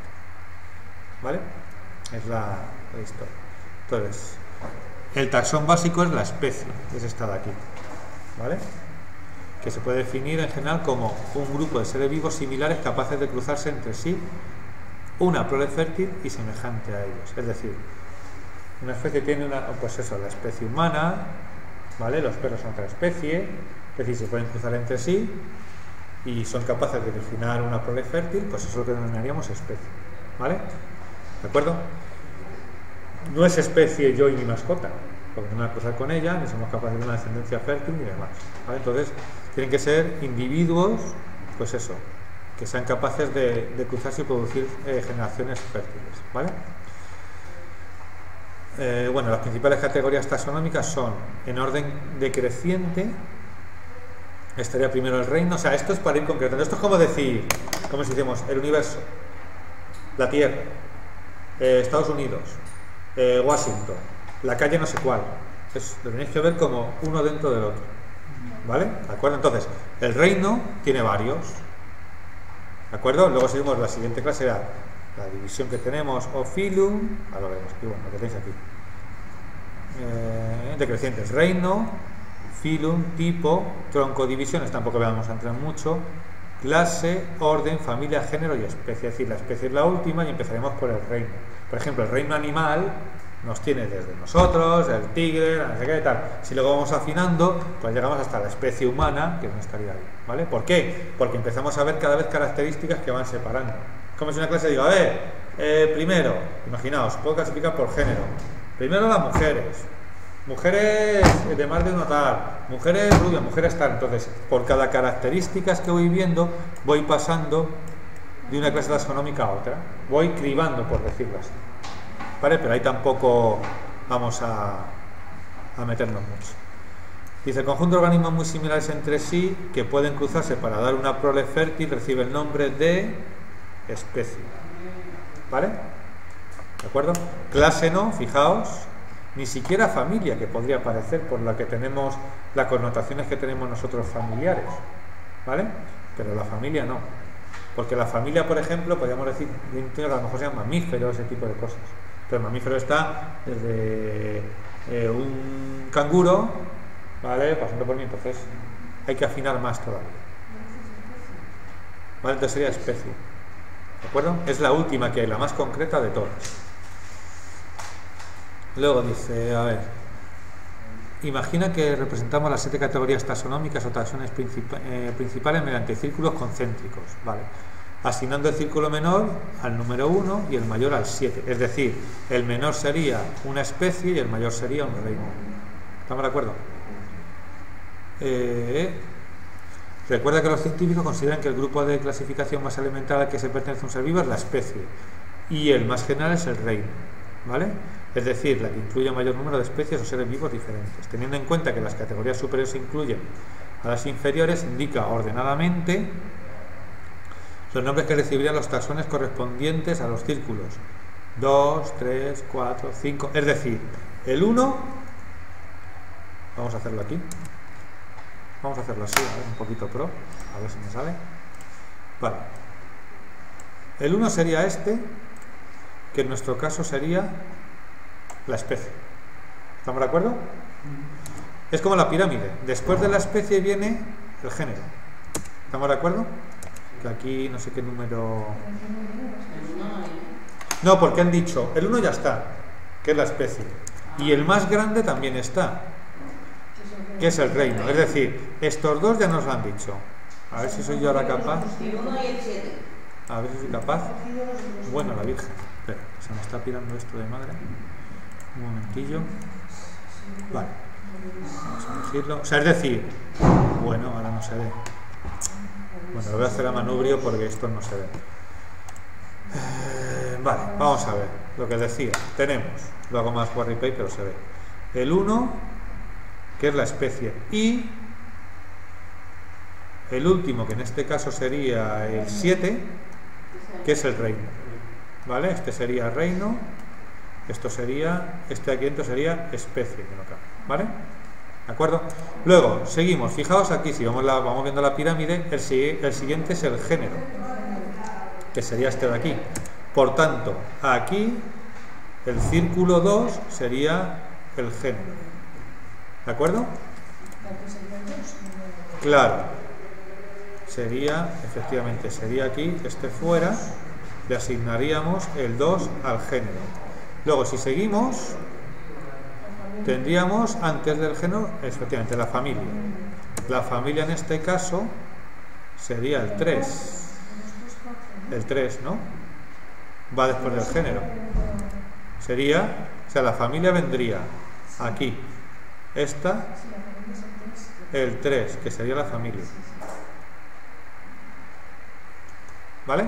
¿Vale? Es la historia. Entonces, el taxón básico es la especie, es esta de aquí, ¿vale? Que se puede definir en general como un grupo de seres vivos similares capaces de cruzarse entre sí, una prole fértil y semejante a ellos. Es decir, una especie tiene pues eso, la especie humana, ¿vale? Los perros son otra especie, es decir, se pueden cruzar entre sí y son capaces de originar una prole fértil, pues eso es lo que denominaríamos especie, ¿vale? ¿De acuerdo? No es especie yo y mi mascota, porque no me voy a cruzar con ella, ni somos capaces de una descendencia fértil ni demás, ¿vale? Entonces, tienen que ser individuos, pues eso, que sean capaces de cruzarse y producir generaciones fértiles, ¿vale? Bueno, las principales categorías taxonómicas son, en orden decreciente, estaría primero el reino. O sea, esto es para ir concretando. Esto es como decir, como si decimos, el universo, la Tierra, Estados Unidos, Washington, la calle no sé cuál. Lo tenéis que ver como uno dentro del otro, ¿vale? ¿De acuerdo? Entonces, el reino tiene varios, ¿de acuerdo? Luego seguimos, la siguiente clase era la división que tenemos, o filum, ahora lo veremos aquí, bueno, lo que tenéis aquí, decrecientes, reino, filum, tipo, tronco, divisiones, tampoco vamos a entrar mucho, clase, orden, familia, género y especie. Es decir, la especie es la última y empezaremos por el reino. Por ejemplo, el reino animal nos tiene desde nosotros, el tigre, no sé qué tal. Si luego vamos afinando, pues llegamos hasta la especie humana, que no estaría ahí, ¿vale? ¿Por qué? Porque empezamos a ver cada vez características que van separando. Como si una clase digo, a ver, primero, imaginaos, puedo clasificar por género. Primero las mujeres de más de uno tal, mujeres rubias, mujeres tal. Entonces, por cada características que voy viendo, voy pasando de una clase taxonómica a otra, voy cribando, por decirlo así, ¿vale? Pero ahí tampoco vamos a meternos mucho. Dice, el conjunto de organismos muy similares entre sí que pueden cruzarse para dar una prole fértil recibe el nombre de especie, ¿vale? ¿De acuerdo? Clase no, fijaos, ni siquiera familia, que podría parecer por la que tenemos las connotaciones que tenemos nosotros familiares, ¿vale? Pero la familia no, porque la familia, por ejemplo, podríamos decir, a lo mejor se llama mamífero, ese tipo de cosas, pero el mamífero está desde un canguro, ¿vale? Pasando por mí, entonces hay que afinar más todavía, ¿vale? Entonces sería especie, ¿de acuerdo? Es la última que hay, la más concreta de todas. Luego dice, a ver, imagina que representamos las 7 categorías taxonómicas o taxones principales mediante círculos concéntricos, ¿vale? Asignando el círculo menor al número 1 y el mayor al 7, es decir, el menor sería una especie y el mayor sería un reino. ¿Estamos de acuerdo? Recuerda que los científicos consideran que el grupo de clasificación más elemental al que se pertenece un ser vivo es la especie y el más general es el reino, ¿vale? Es decir, la que incluye el mayor número de especies o seres vivos diferentes. Teniendo en cuenta que las categorías superiores incluyen a las inferiores, indica ordenadamente los nombres que recibirían los taxones correspondientes a los círculos 2, 3, 4, 5, es decir, el 1, vamos a hacerlo aquí, vamos a hacerlo así, a ver, un poquito pro, a ver si me sale, vale, el 1 sería este, que en nuestro caso sería la especie. ¿Estamos de acuerdo? Es como la pirámide. Después de la especie viene el género. ¿Estamos de acuerdo? Que aquí no sé qué número... No, porque han dicho, el 1 ya está, que es la especie. Y el más grande también está, que es el reino. Es decir, estos dos ya nos lo han dicho. A ver si soy yo ahora capaz. El 1 y el 7. A ver si soy capaz. Bueno, la Virgen. Espera, se me está pirando esto de madre. Un momentillo. Vale. Vamos a elegirlo. O sea, es decir, bueno, ahora no se ve. Bueno, lo voy a hacer a manubrio porque esto no se ve. Vale, vamos a ver lo que decía. Tenemos, lo hago más warripay, pero se ve. El 1, que es la especie, y el último, que en este caso sería el 7, que es el reino. ¿Vale? Este sería reino, esto sería, este aquí dentro sería especie, que no cabe. ¿Vale? ¿De acuerdo? Luego, seguimos. Fijaos aquí, si vamos viendo la pirámide, el siguiente es el género, que sería este de aquí. Por tanto, aquí el círculo 2 sería el género. ¿De acuerdo? Claro. Sería, efectivamente, sería aquí, este fuera, le asignaríamos el 2 al género. Luego, si seguimos, tendríamos antes del género, efectivamente, la familia. La familia en este caso sería el 3. El 3, ¿no? Va después del género. Sería, o sea, la familia vendría aquí. Esta, el 3, que sería la familia. ¿Vale?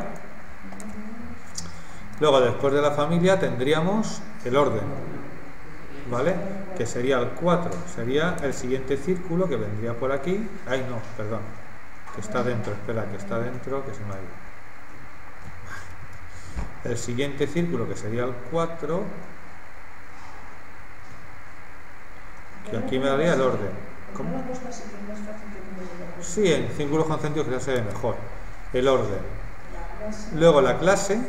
Luego, después de la familia, tendríamos el orden. ¿Vale? Que sería el 4. Sería el siguiente círculo que vendría por aquí. Ay, no, perdón. Que está dentro, espera, que está dentro, que se me ha ido. El siguiente círculo, que sería el 4, que aquí me daría el orden. ¿Cómo? Sí, en círculos concéntricos quizás se ve mejor. El orden. Luego la clase,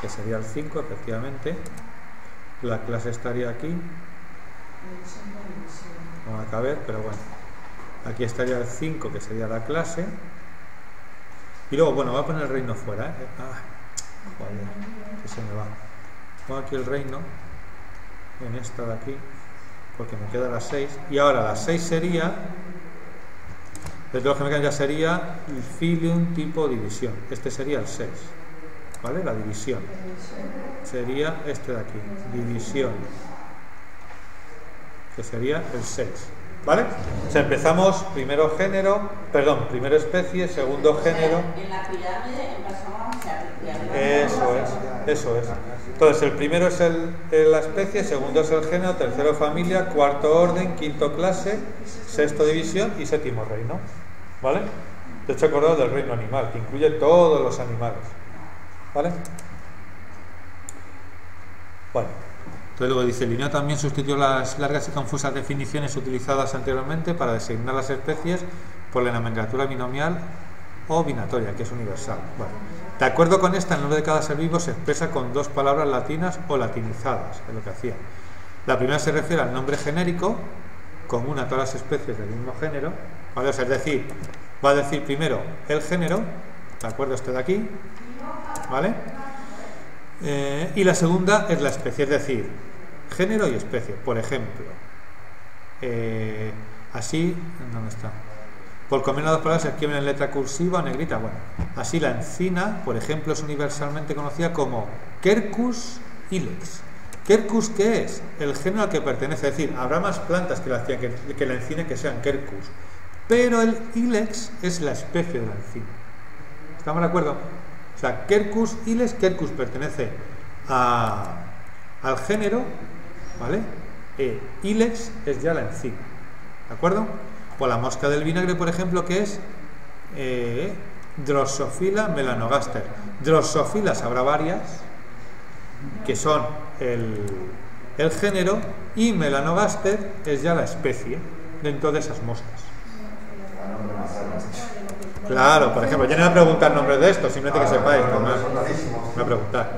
que sería el 5, efectivamente. La clase estaría aquí. No va a caber, pero bueno. Aquí estaría el 5, que sería la clase. Y luego, bueno, voy a poner el reino fuera, ¿eh? Joder, que se me va. Pongo aquí el reino, en esta de aquí, porque me queda la 6. Y ahora la 6 sería, desde los que me quedan ya sería el filium tipo división. Este sería el 6, ¿vale? La división. Sería este de aquí, división, que sería el 6. ¿Vale? O sea, empezamos primero género, perdón, primero especie, segundo género. En la pirámide empezamos a Eso es. Entonces, el primero es la especie, segundo es el género, tercero familia, cuarto orden, quinto clase, sexto división y séptimo reino. ¿Vale? De hecho, acordado del reino animal, que incluye todos los animales. ¿Vale? Bueno. Entonces luego dice, Linneo también sustituyó las largas y confusas definiciones utilizadas anteriormente para designar las especies por la nomenclatura binomial o binatoria, que es universal. Bueno, de acuerdo con esta, el nombre de cada ser vivo se expresa con 2 palabras latinas o latinizadas, es lo que hacía. La primera se refiere al nombre genérico, común a todas las especies del mismo género, ¿vale? O sea, es decir, va a decir primero el género, ¿de acuerdo? Este de aquí, ¿vale? Y la segunda es la especie, es decir, género y especie. Por ejemplo, así, ¿dónde está? Por convenio las palabras se escriben en letra cursiva o negrita. Bueno, así la encina, por ejemplo, es universalmente conocida como Quercus ilex. Quercus, ¿qué es? El género al que pertenece. Es decir, habrá más plantas que la encina que sean Quercus, pero el ilex es la especie de la encina. ¿Estamos de acuerdo? O sea, Quercus ilex, Quercus pertenece al género, ¿vale? Ilex es ya la encina, ¿de acuerdo? Pues la mosca del vinagre, por ejemplo, que es Drosophila melanogaster. Drosofilas habrá varias, que son el género, y melanogaster es ya la especie dentro de esas moscas. Claro, por ejemplo, yo no voy a preguntar nombres de esto, simplemente que sepáis, no me voy a preguntar.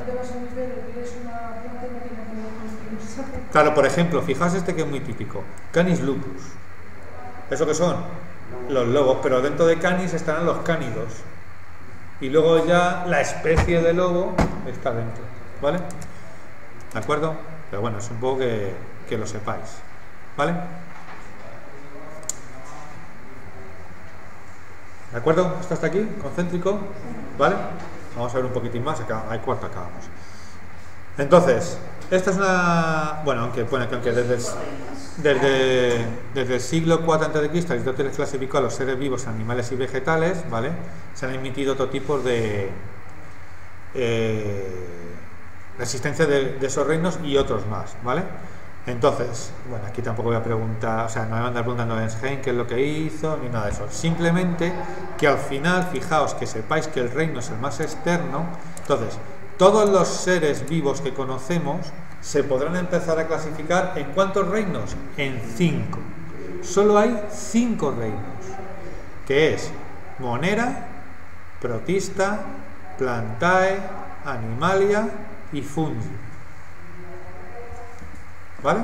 Claro, por ejemplo, fijaos este que es muy típico, Canis lupus. ¿Eso qué son? Los lobos, pero dentro de Canis estarán los cánidos. Y luego ya la especie de lobo está dentro, ¿vale? ¿De acuerdo? Pero bueno, es un poco que lo sepáis, ¿vale? ¿De acuerdo? ¿Esto hasta aquí? ¿Concéntrico? ¿Vale? Vamos a ver un poquitín más, acá hay cuarto, acabamos. Entonces, esta es una... Bueno, aunque desde el siglo IV a.C. Aristóteles clasificó a los seres vivos, animales y vegetales, ¿vale? Se han emitido otro tipo de existencia de esos reinos y otros más, ¿vale? Entonces, bueno, aquí tampoco voy a preguntar, o sea, no me van a andar preguntando a Einstein qué es lo que hizo, ni nada de eso. Simplemente que al final, fijaos, que sepáis que el reino es el más externo. Entonces, todos los seres vivos que conocemos se podrán empezar a clasificar ¿en cuántos reinos? En 5. Solo hay 5 reinos, que es Monera, Protista, Plantae, Animalia y Fungi. ¿Vale?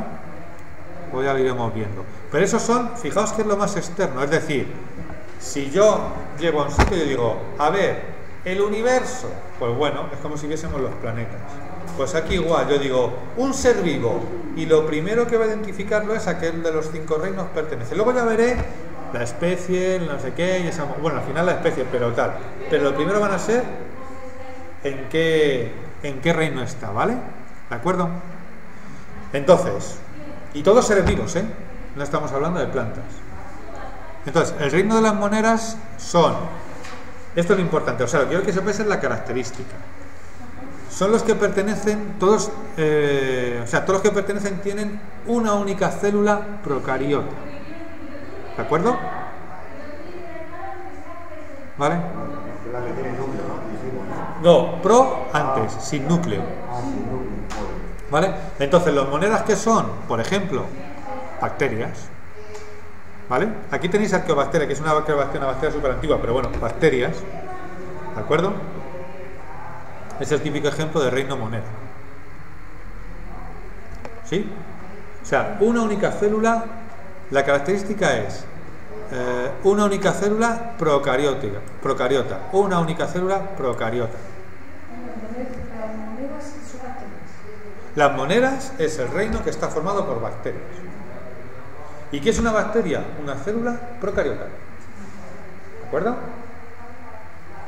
Pues ya lo iremos viendo. Pero esos son, fijaos que es lo más externo. Es decir, si yo llego a un sitio y digo, a ver, el universo, pues bueno, es como si viésemos los planetas. Pues aquí igual, yo digo, un ser vivo, y lo primero que va a identificarlo es aquel de los 5 reinos pertenece. Luego ya veré la especie, no sé qué, y esa, bueno, al final la especie, pero tal. Pero lo primero van a ser en qué reino está, ¿vale? ¿De acuerdo? Entonces, y todos seres vivos, ¿eh? No estamos hablando de plantas. Entonces, el reino de las moneras son, esto es lo importante, o sea, lo que quiero que sepáis es la característica. Son los que pertenecen, todos los que pertenecen tienen una única célula procariota. ¿De acuerdo? ¿Vale? La que tiene núcleo, ¿no? No, pro antes, sin núcleo. Sin núcleo. ¿Vale? Entonces, los moneras que son, por ejemplo, bacterias. ¿Vale? Aquí tenéis arqueobacteria, que es una bacteria súper antigua, pero bueno, bacterias. ¿De acuerdo? Es el típico ejemplo de reino monera. ¿Sí? O sea, una única célula, la característica es una única célula procariota, una única célula procariota. Las moneras es el reino que está formado por bacterias. ¿Y qué es una bacteria? Una célula procariota. ¿De acuerdo?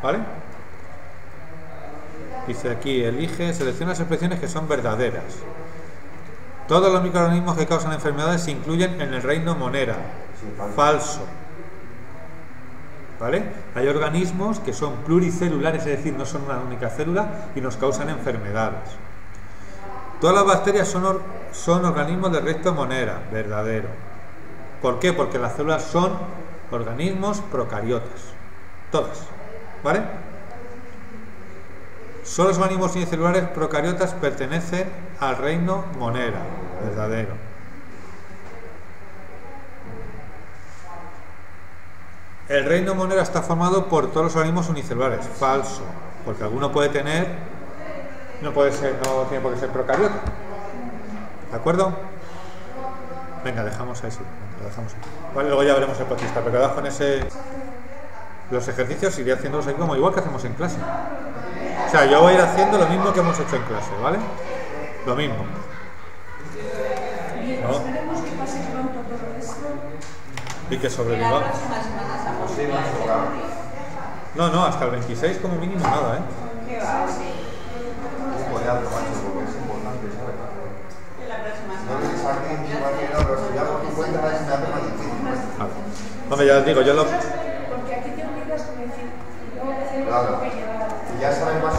¿Vale? Dice aquí, selecciona las expresiones que son verdaderas. Todos los microorganismos que causan enfermedades se incluyen en el reino monera. Falso. ¿Vale? Hay organismos que son pluricelulares, es decir, no son una única célula y nos causan enfermedades. Todas las bacterias son organismos del reino monera, verdadero. ¿Por qué? Porque las células son organismos procariotas. Todas. ¿Vale? Solo los organismos unicelulares procariotas pertenecen al reino monera, verdadero. El reino monera está formado por todos los organismos unicelulares. Falso, porque alguno puede tener, no tiene por qué ser procariota. ¿De acuerdo? Venga, dejamos ahí, sí, lo dejamos ahí. Vale, luego ya veremos el protista, pero quedad con los ejercicios iré haciéndolos ahí como igual que hacemos en clase. O sea, yo voy a ir haciendo lo mismo que hemos hecho en clase, ¿vale? Lo mismo. Bien, ¿no? esperemos que pase pronto todo esto. Y que En sobreviva. la próxima semana estamos en clase. No, hasta el 26 como mínimo nada, ¿eh? ¿Qué va? Pues ya, macho, porque es importante, ¿sabes? En la próxima No semana. vienes aquí ni igual que no, pero si ya por tu cuenta me hace más difícil. Vale. Hombre, ya os digo, yo lo... Porque aquí te obligas a decir, yo voy a hacer Claro. lo que llevar. Y ya sabes más